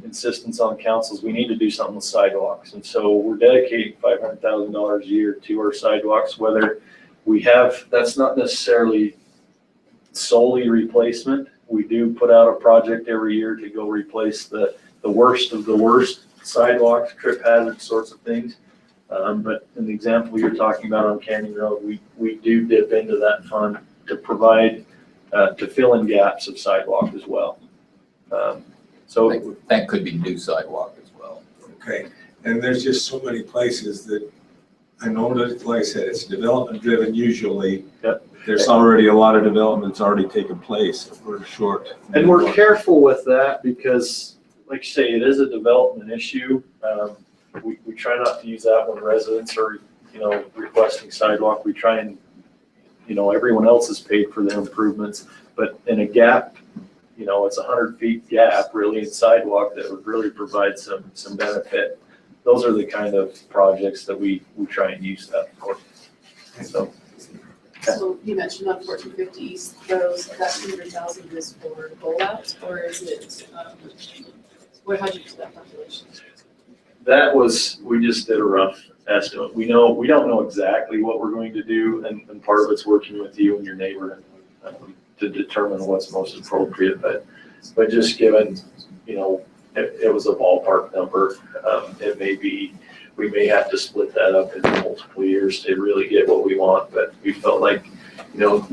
[SPEAKER 14] insistence on councils, we need to do something with sidewalks. And so we're dedicating $500,000 a year to our sidewalks, whether we have, that's not necessarily solely replacement. We do put out a project every year to go replace the worst of the worst sidewalks, trip hazard sorts of things. But in the example you're talking about on Canyon Road, we do dip into that fund to provide, to fill in gaps of sidewalk as well. So
[SPEAKER 1] that could be new sidewalk as well.
[SPEAKER 5] Okay, and there's just so many places that I know that, like I said, it's development driven usually.
[SPEAKER 14] Yep.
[SPEAKER 5] There's already a lot of developments already taken place. We're short.
[SPEAKER 14] And we're careful with that because, like you say, it is a development issue. We try not to use that when residents are, requesting sidewalk. We try and, everyone else is paid for their improvements, but in a gap, it's 100 feet gap really in sidewalk that would really provide some benefit. Those are the kind of projects that we try and use that for.
[SPEAKER 8] So you mentioned on 1450 East, that 200,000 is for rollouts, or is it, how'd you do that calculation?
[SPEAKER 14] That was, we just did a rough estimate. We don't know exactly what we're going to do, and part of it's working with you and your neighbor to determine what's most appropriate. But just given, it was a ballpark number. It may be, we may have to split that up into multiple years to really get what we want. But we felt like,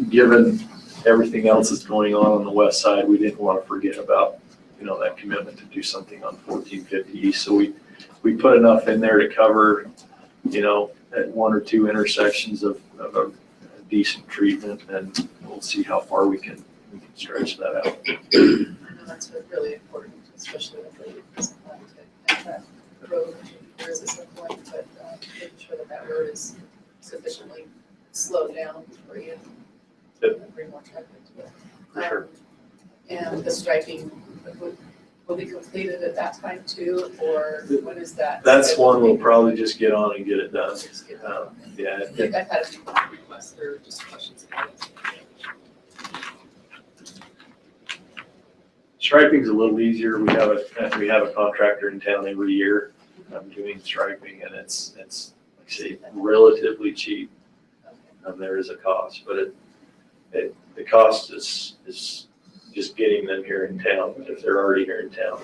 [SPEAKER 14] given everything else that's going on the west side, we didn't want to forget about, that commitment to do something on 1450 East. So we put enough in there to cover, at one or two intersections of a decent treatment, and we'll see how far we can stretch that out.
[SPEAKER 8] I know that's really important, especially with that road. There is a certain point, but making sure that road is sufficiently slowed down for you. Bring more traffic to it.
[SPEAKER 14] For sure.
[SPEAKER 8] And the striping will be completed at that time too, or when is that?
[SPEAKER 14] That's one we'll probably just get on and get it done. Yeah.
[SPEAKER 8] I've had a few requests or just questions about it.
[SPEAKER 14] Striping's a little easier. We have a contractor in town every year doing striping, and it's like I say, relatively cheap. There is a cost, but the cost is just getting them here in town. But if they're already here in town,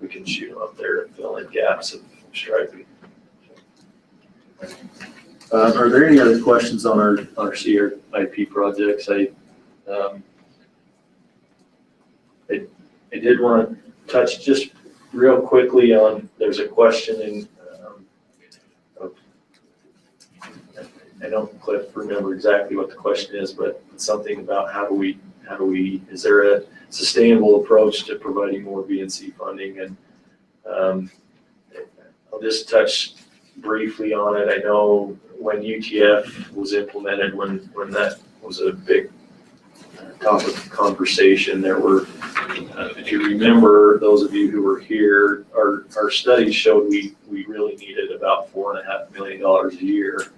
[SPEAKER 14] we can shoot them up there to fill in gaps of striping. Are there any other questions on our CRIP projects? I did want to touch just real quickly on, there's a question in, I don't, Cliff, remember exactly what the question is, but it's something about how do we, is there a sustainable approach to providing more B&C funding? And I'll just touch briefly on it. I know when UTF was implemented, when that was a big topic of conversation, there were, if you remember, those of you who were here, our studies showed we really needed about $4.5 million a year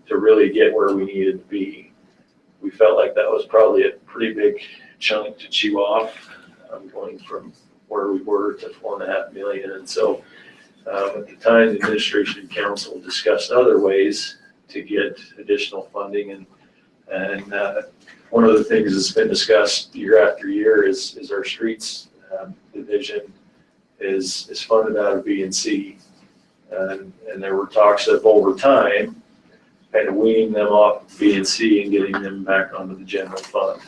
[SPEAKER 14] to really get where we needed to be. We felt like that was probably a pretty big chunk to chew off, going from where we were to $4.5 million. And so at the time, the administration and council discussed other ways to get additional funding. And one of the things that's been discussed year after year is our streets division is funded out of B&C. And there were talks of over time, kind of weaning them off B and C and getting them back onto the general fund.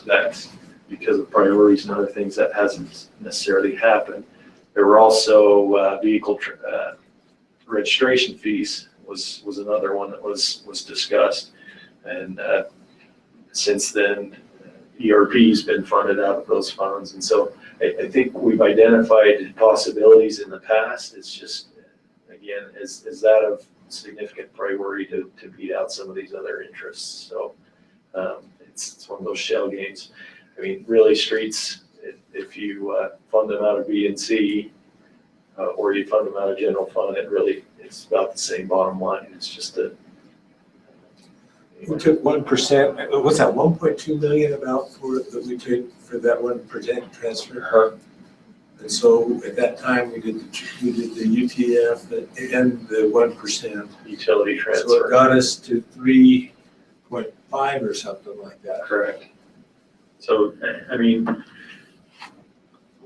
[SPEAKER 14] That's because of priorities and other things that hasn't necessarily happened. There were also vehicle registration fees was another one that was discussed. And since then, ERP's been funded out of those funds. And so I think we've identified possibilities in the past. It's just, again, is that of significant priority to beat out some of these other interests. So it's one of those shell games. I mean, really, streets, if you fund them out of B and C, or you fund them out of general fund, it's about the same bottom line. It's just a.
[SPEAKER 5] We took 1%, what's that, 1.2 million about that we took for that 1% transfer? And so at that time, we did the UTF and the 1%.
[SPEAKER 14] Utility transfer.
[SPEAKER 5] So it got us to 3.5 or something like that.
[SPEAKER 14] Correct. So, I mean,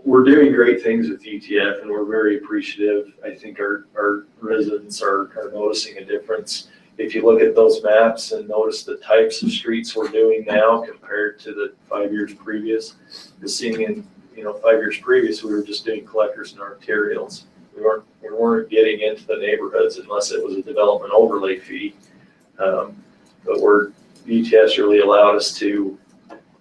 [SPEAKER 14] we're doing great things with UTF and we're very appreciative. I think our residents are noticing a difference. If you look at those maps and notice the types of streets we're doing now compared to the 5 years previous, you're seeing in 5 years previous, we were just doing collectors and arterials. We weren't getting into the neighborhoods unless it was a development overlay fee. But UTS really allowed us to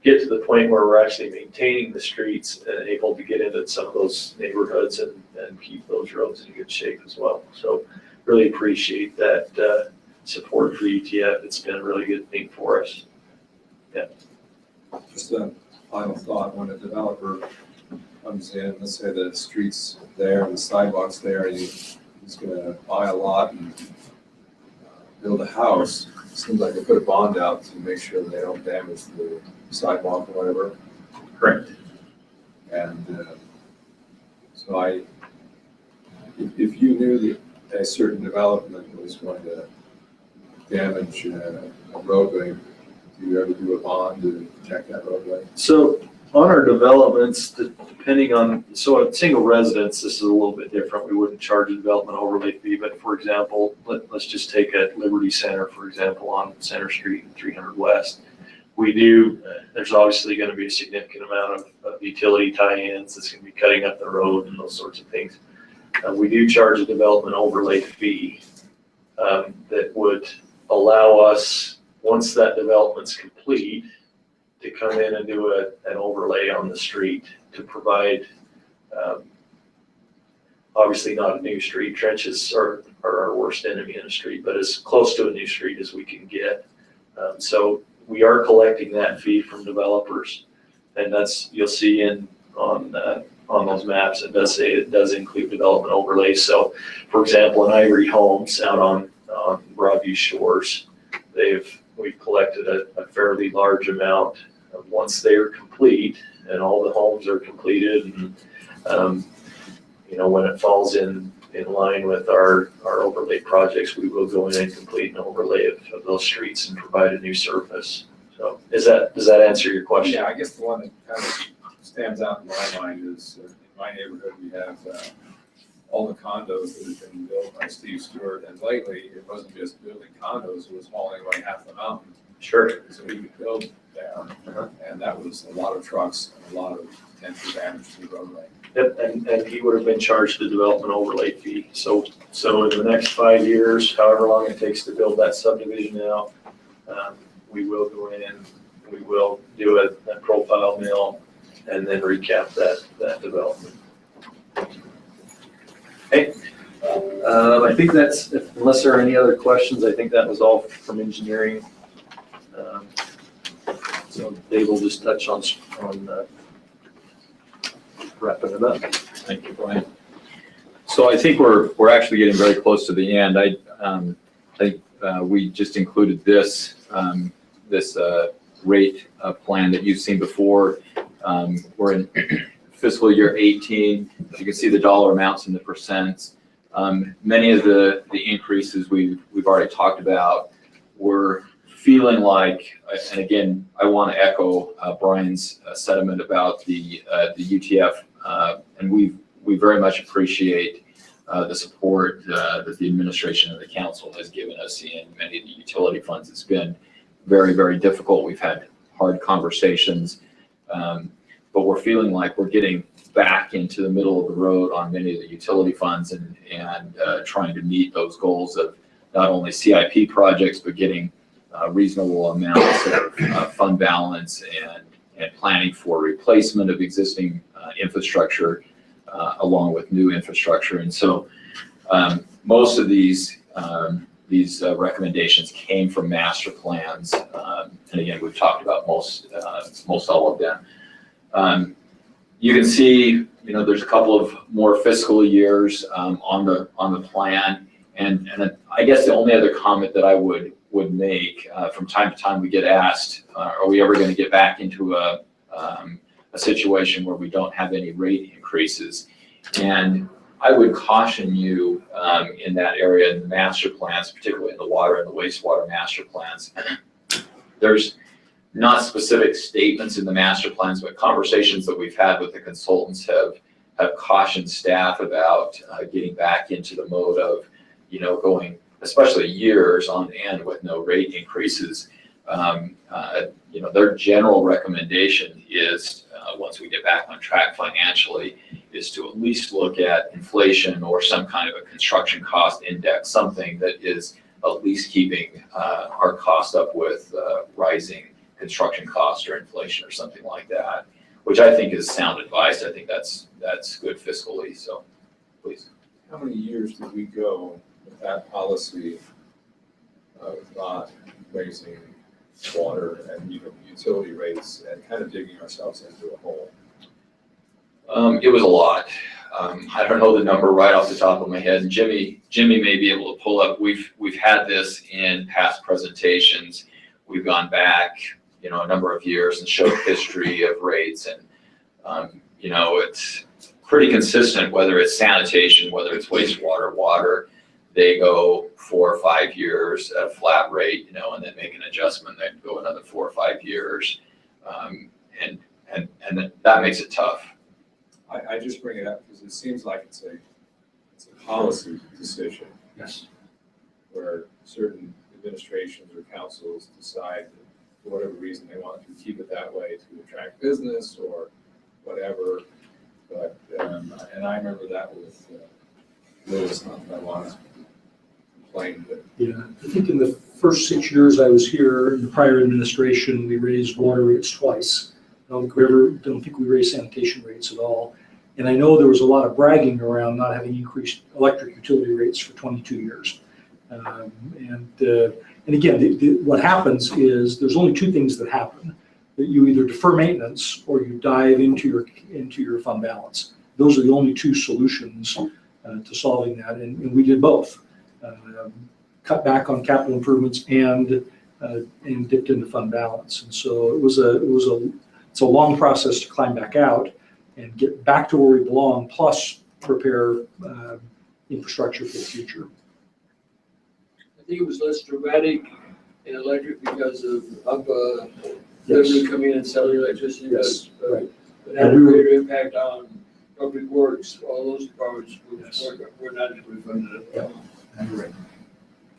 [SPEAKER 14] get to the point where we're actually maintaining the streets and able to get into some of those neighborhoods and keep those roads in good shape as well. So really appreciate that support for UTF. It's been a really good thing for us. Yeah.
[SPEAKER 4] Just a final thought, when a developer comes in, let's say the street's there and the sidewalk's there, and he's gonna buy a lot and build a house, it seems like they put a bond out to make sure that they don't damage the sidewalk or whatever.
[SPEAKER 14] Correct.
[SPEAKER 4] And so if you knew that a certain development was going to damage a roadway, do you ever do a bond to protect that roadway?
[SPEAKER 14] So on our developments, depending on, so a single residence, this is a little bit different. We wouldn't charge a development overlay fee, but for example, let's just take a Liberty Center, for example, on Center Street and 300 West. We do, there's obviously going to be a significant amount of utility tie-ins that's going to be cutting up the road and those sorts of things. We do charge a development overlay fee that would allow us, once that development's complete, to come in and do an overlay on the street to provide, obviously not a new street. Trenches are our worst enemy in a street, but as close to a new street as we can get. So we are collecting that fee from developers, and that's, you'll see on those maps, it does say it does include development overlays. So for example, in Ivory Homes out on Broadview Shores, we've collected a fairly large amount once they are complete and all the homes are completed, and when it falls in line with our overlay projects, we will go in and complete an overlay of those streets and provide a new surface. So does that answer your question?
[SPEAKER 4] Yeah, I guess the one that kind of stands out in my mind is in my neighborhood, we have all the condos that have been built by Steve Stewart, and lately it wasn't just building condos, it was hauling away half the mountain.
[SPEAKER 14] Sure.
[SPEAKER 4] So we could build there, and that was a lot of trucks and a lot of potential damage to the roadway.
[SPEAKER 14] Yep, and he would have been charged the development overlay fee. So in the next 5 years, however long it takes to build that subdivision out, we will go in, we will do a profile mill, and then recap that development. Okay, I think that's, unless there are any other questions, I think that was all from engineering. So Dave will just touch on wrapping it up.
[SPEAKER 1] Thank you, Brian. So I think we're actually getting very close to the end. I think we just included this rate plan that you've seen before. We're in fiscal year 18. You can see the dollar amounts and the percents. Many of the increases we've already talked about. We're feeling like, and again, I want to echo Brian's sentiment about the UTF, and we very much appreciate the support that the administration and the council has given us in many of the utility funds. It's been very, very difficult. We've had hard conversations, but we're feeling like we're getting back into the middle of the road on many of the utility funds and trying to meet those goals of not only CIP projects, but getting reasonable amounts of fund balance and planning for replacement of existing infrastructure along with new infrastructure. And so most of these recommendations came from master plans. And again, we've talked about most all of them. You can see, there's a couple of more fiscal years on the plan. And I guess the only other comment that I would make, from time to time we get asked, are we ever going to get back into a situation where we don't have any rate increases? And I would caution you in that area in the master plans, particularly in the water and the wastewater master plans. There's not specific statements in the master plans, but conversations that we've had with the consultants have cautioned staff about getting back into the mode of, going, especially years on end with no rate increases. Their general recommendation is, once we get back on track financially, is to at least look at inflation or some kind of a construction cost index, something that is at least keeping our cost up with rising construction costs or inflation or something like that, which I think is sound advice. I think that's good fiscally. So, please.
[SPEAKER 4] How many years did we go with that policy of not raising water and utility rates and kind of digging ourselves into a hole?
[SPEAKER 1] It was a lot. I don't know the number right off the top of my head. And Jimmy may be able to pull up. We've had this in past presentations. We've gone back, a number of years and showed history of rates, and it's pretty consistent, whether it's sanitation, whether it's wastewater, water. They go 4 or 5 years at a flat rate, and then make an adjustment, then go another 4 or 5 years, and that makes it tough.
[SPEAKER 4] I just bring it up because it seems like it's a policy decision.
[SPEAKER 12] Yes.
[SPEAKER 4] Where certain administrations or councils decide that for whatever reason they want to keep it that way to attract business or whatever. But and I remember that with Lewis, not that I want to complain, but
[SPEAKER 12] Yeah, I think in the first 6 years I was here, in the prior administration, we raised water rates twice. I don't think we raised sanitation rates at all. And I know there was a lot of bragging around not having increased electric utility rates for 22 years. And again, what happens is there's only two things that happen. That you either defer maintenance or you dive into your fund balance. Those are the only two solutions to solving that, and we did both. Cut back on capital improvements and dipped into fund balance. And so it's a long process to climb back out and get back to where we belong, plus prepare infrastructure for the future.
[SPEAKER 6] I think it was less dramatic in electric because of
[SPEAKER 12] Yes.
[SPEAKER 6] revenue coming in and selling electricity.
[SPEAKER 12] Yes, right.
[SPEAKER 6] But had a greater impact on public works, all those departments were not refunded.
[SPEAKER 12] Yeah, you're right.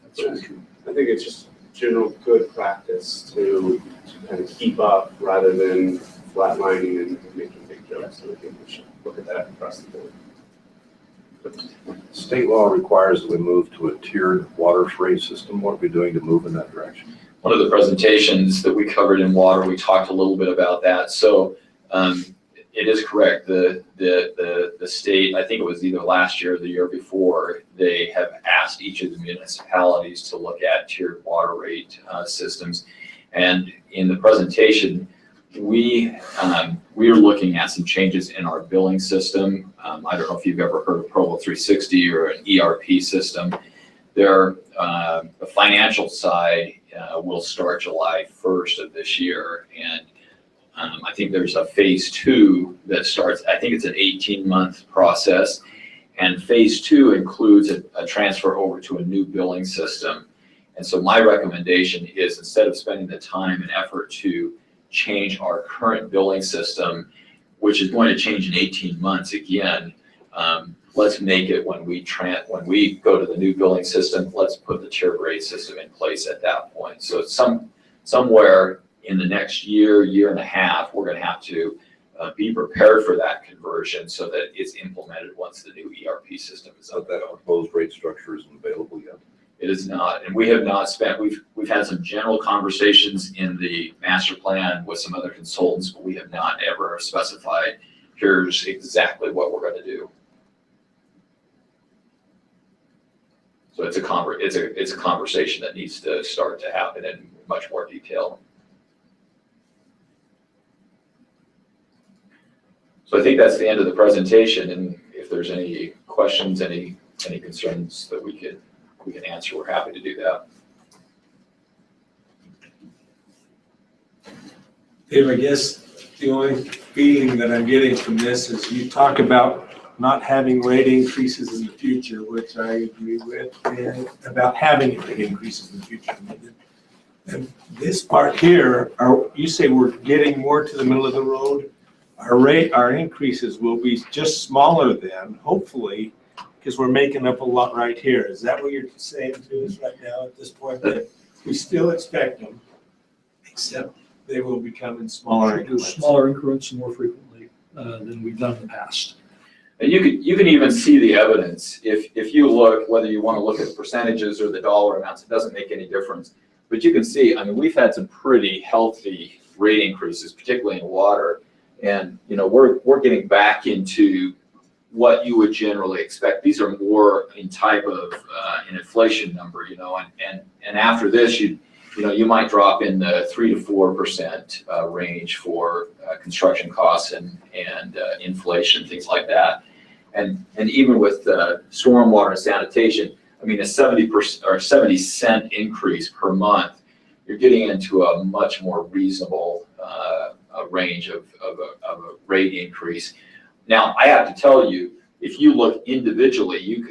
[SPEAKER 12] That's very true.
[SPEAKER 3] I think it's just general good practice to kind of keep up rather than flatlining and making big jumps. So I think we should look at that across the board.
[SPEAKER 13] State law requires that we move to a tiered water rate system. What are we doing to move in that direction?
[SPEAKER 1] One of the presentations that we covered in water, we talked a little bit about that. So it is correct. The state, I think it was either last year or the year before, they have asked each of the municipalities to look at tiered water rate systems. And in the presentation, we are looking at some changes in our billing system. I don't know if you've ever heard of Provo 360 or an ERP system. The financial side will start July 1st of this year. And I think there's a phase 2 that starts, I think it's an 18-month process. And phase 2 includes a transfer over to a new billing system. And so my recommendation is, instead of spending the time and effort to change our current billing system, which is going to change in 18 months again, let's make it when we go to the new billing system, let's put the tier grade system in place at that point. So somewhere in the next year and a half, we're gonna have to be prepared for that conversion so that it's implemented once the new ERP system is up.
[SPEAKER 13] But that proposed rate structure isn't available yet.
[SPEAKER 1] It is not, and we have not spent, we've had some general conversations in the master plan with some other consultants, but we have not ever specified, here's exactly what we're gonna do. So it's a conversation that needs to start to happen in much more detail. So I think that's the end of the presentation, and if there's any questions, any concerns that we can answer, we're happy to do that.
[SPEAKER 5] Dave, I guess the only feeling that I'm getting from this is you talk about not having rate increases in the future, which I agree with, and about having rate increases in the future. And this part here, you say we're getting more to the middle of the road. Our increases will be just smaller then, hopefully, because we're making up a lot right here. Is that what you're saying to us right now at this point? That we still expect them, except they will become in smaller increments.
[SPEAKER 12] Smaller increments and more frequently than we've done in the past.
[SPEAKER 1] And you can even see the evidence. If you look, whether you want to look at the percentages or the dollar amounts, it doesn't make any difference. But you can see, I mean, we've had some pretty healthy rate increases, particularly in water. And, you know, we're getting back into what you would generally expect. These are more in type of an inflation number, you know, and after this, you might drop in the 3 to 4% range for construction costs and inflation, things like that. And even with stormwater and sanitation, I mean, a 70% or 70-cent increase per month, you're getting into a much more reasonable range of a rate increase. Now, I have to tell you, if you look individually,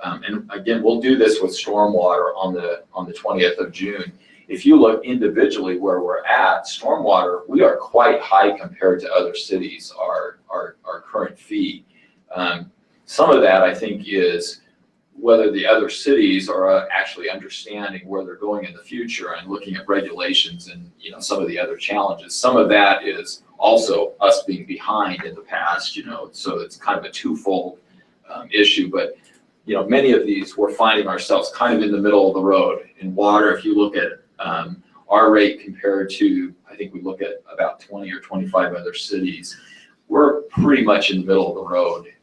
[SPEAKER 1] and again, we'll do this with stormwater on the 20th of June. If you look individually where we're at, stormwater, we are quite high compared to other cities, our current fee. Some of that, I think, is whether the other cities are actually understanding where they're going in the future and looking at regulations and, you know, some of the other challenges. Some of that is also us being behind in the past, you know, so it's kind of a twofold issue. But, you know, many of these, we're finding ourselves kind of in the middle of the road. In water, if you look at our rate compared to, I think we look at about 20 or 25 other cities, we're pretty much in the middle of the road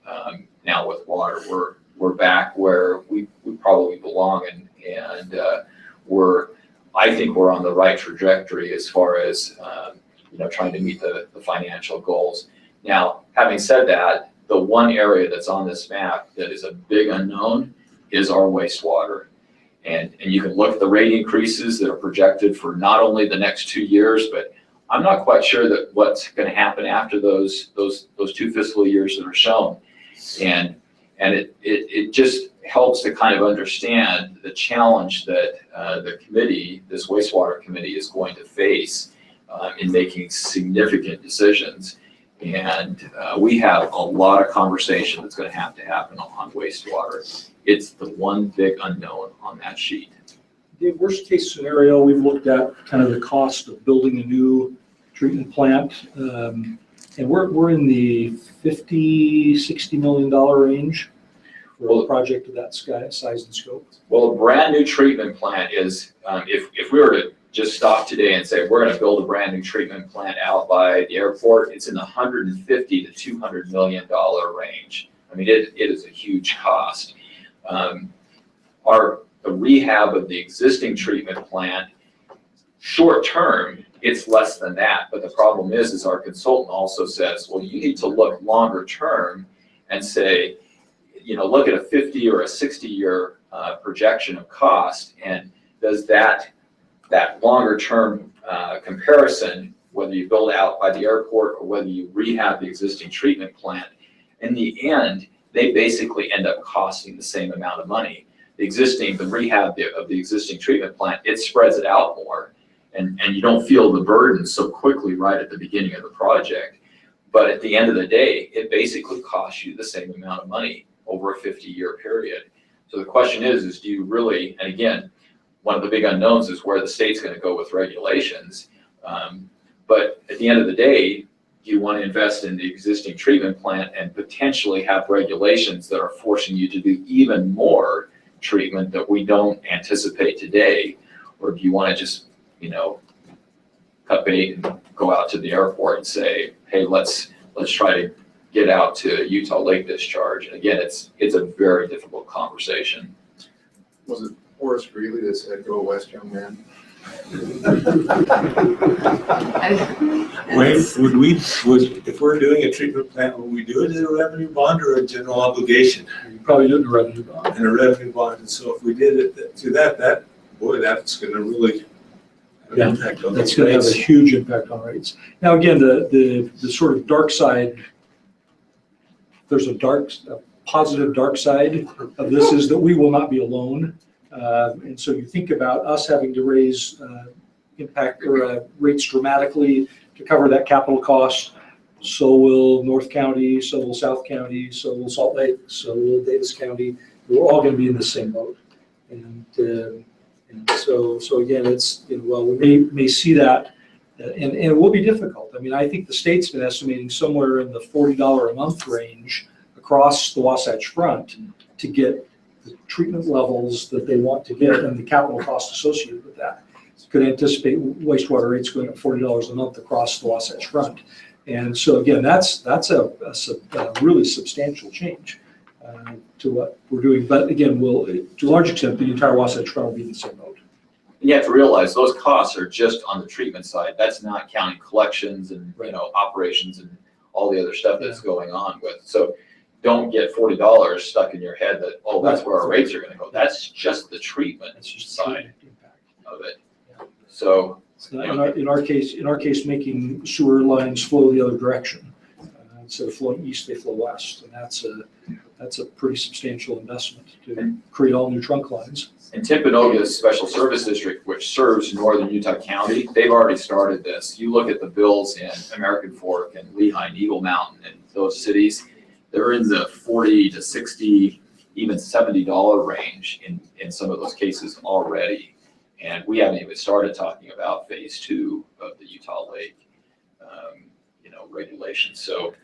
[SPEAKER 1] now with water. We're back where we probably belong, and I think we're on the right trajectory as far as you know, trying to meet the financial goals. Now, having said that, the one area that's on this map that is a big unknown is our wastewater. And you can look at the rate increases that are projected for not only the next 2 years, but I'm not quite sure that what's going to happen after those 2 fiscal years that are shown. And it just helps to kind of understand the challenge that the committee, this wastewater committee, is going to face in making significant decisions. And we have a lot of conversation that's going to happen on wastewater. It's the one big unknown on that sheet.
[SPEAKER 12] The worst case scenario, we've looked at kind of the cost of building a new treatment plant. And we're in the $50–60 million range for a project of that size and scope.
[SPEAKER 1] Well, a brand new treatment plant is, if we were to just stop today and say, we're going to build a brand new treatment plant out by the airport, it's in the $150 to $200 million range. I mean, it is a huge cost. The rehab of the existing treatment plant, short term, it's less than that. But the problem is our consultant also says, well, you need to look longer term and say, you know, look at a 50 or a 60-year projection of cost, and does that longer term comparison, whether you build out by the airport or whether you rehab the existing treatment plant, in the end, they basically end up costing the same amount of money. The rehab of the existing treatment plant, it spreads it out more, and you don't feel the burden so quickly right at the beginning of the project. But at the end of the day, it basically costs you the same amount of money over a 50-year period. So the question is do you really, and again, one of the big unknowns is where the state's going to go with regulations. But at the end of the day, do you want to invest in the existing treatment plant and potentially have regulations that are forcing you to do even more treatment that we don't anticipate today? Or do you want to just, cut bait and go out to the airport and say, hey, let's try to get out to Utah Lake discharge? And again, it's a very difficult conversation.
[SPEAKER 4] Was it Horace Greeley that said, "Go west, young man"?
[SPEAKER 5] Wayne, if we're doing a treatment plant, would we do it as a revenue bond or a general obligation?
[SPEAKER 12] You probably do it in a revenue bond.
[SPEAKER 5] And a revenue bond, and so if we did it to that, that's gonna really have an impact on
[SPEAKER 12] That's
[SPEAKER 5] the
[SPEAKER 12] going to have a
[SPEAKER 5] rates.
[SPEAKER 12] huge impact on rates. Now, again, the sort of dark side, there's a positive dark side of this is that we will not be alone. And so you think about us having to raise rates dramatically to cover that capital cost. So will North County, so will South County, so will Salt Lake, so will Davis County. We're all going to be in the same boat. And so again, it's, well, we may see that, and it will be difficult. I mean, I think the state's been estimating somewhere in the $40 a month range across the Wasatch Front to get the treatment levels that they want to get and the capital cost associated with that. Could anticipate wastewater rates going up $40 a month across the Wasatch Front. And so again, that's a really substantial change to what we're doing. But again, to a large extent, the entire Wasatch Front will be in the same boat.
[SPEAKER 1] And you have to realize those costs are just on the treatment side. That's not counting collections and, operations and all the other stuff that's going on with. So don't get $40 stuck in your head that, oh, that's where our rates are going to go. That's just the treatment side of it. So
[SPEAKER 12] in our case, making sewer lines flow the other direction. Instead of flowing east, they flow west, and that's a pretty substantial investment to create all new trunk lines.
[SPEAKER 1] And Timpanogos Special Service District, which serves northern Utah County, they've already started this. You look at the bills in American Fork and Lehigh and Eagle Mountain and those cities, they're in the $40 to $60, even $70 range in some of those cases already. And we haven't even started talking about phase 2 of the Utah Lake, regulations. So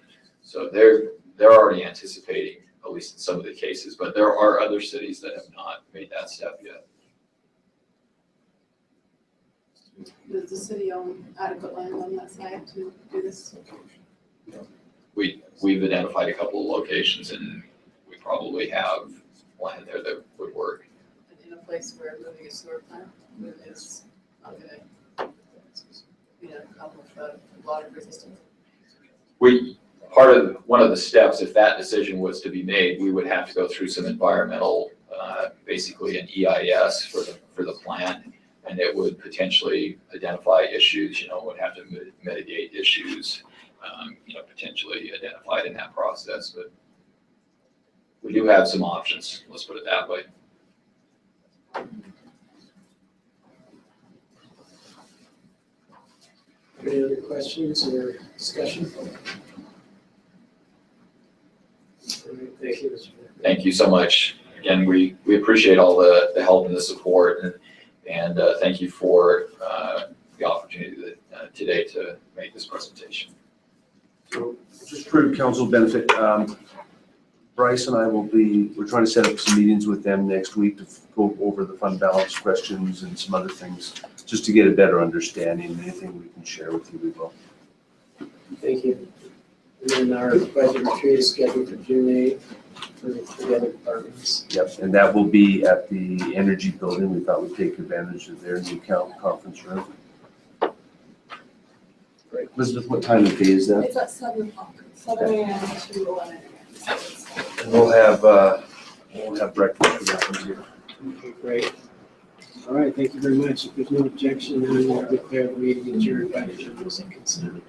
[SPEAKER 1] they're already anticipating, at least in some of the cases, but there are other cities that have not made that step yet.
[SPEAKER 8] Does the city own adequate land on that side to do this?
[SPEAKER 1] We've identified a couple of locations, and we probably have land there that would work.
[SPEAKER 8] In a place where moving a sewer plant is not gonna, come with a lot of resistance.
[SPEAKER 1] One of the steps, if that decision was to be made, we would have to go through some environmental, basically an EIS for the plant, and it would potentially identify issues, would have to mitigate issues, potentially identified in that process. But we do have some options, let's put it that way.
[SPEAKER 15] Any other questions or discussion? All right, thank you, Mr. Mayor.
[SPEAKER 1] Thank you so much. Again, we appreciate all the help and the support, and thank you for the opportunity today to make this presentation.
[SPEAKER 2] So just for council benefit, Bryce and I we're trying to set up some meetings with them next week to go over the fund balance questions and some other things, just to get a better understanding. Anything we can share with you, we will.
[SPEAKER 15] Thank you. And then our budget retreat is scheduled for June 8th for the other departments.
[SPEAKER 2] Yep, and that will be at the Energy Building. We thought we'd take advantage of their new conference room. Great. Elizabeth, what time of day is that?
[SPEAKER 10] It's at 7 o'clock, 7 a.m. to 11 a.m.
[SPEAKER 2] And we'll have breakfast for that one too.
[SPEAKER 15] Okay, great. All right, thank you very much. If there's no objection, then we'll declare the meeting adjourned by the general consent.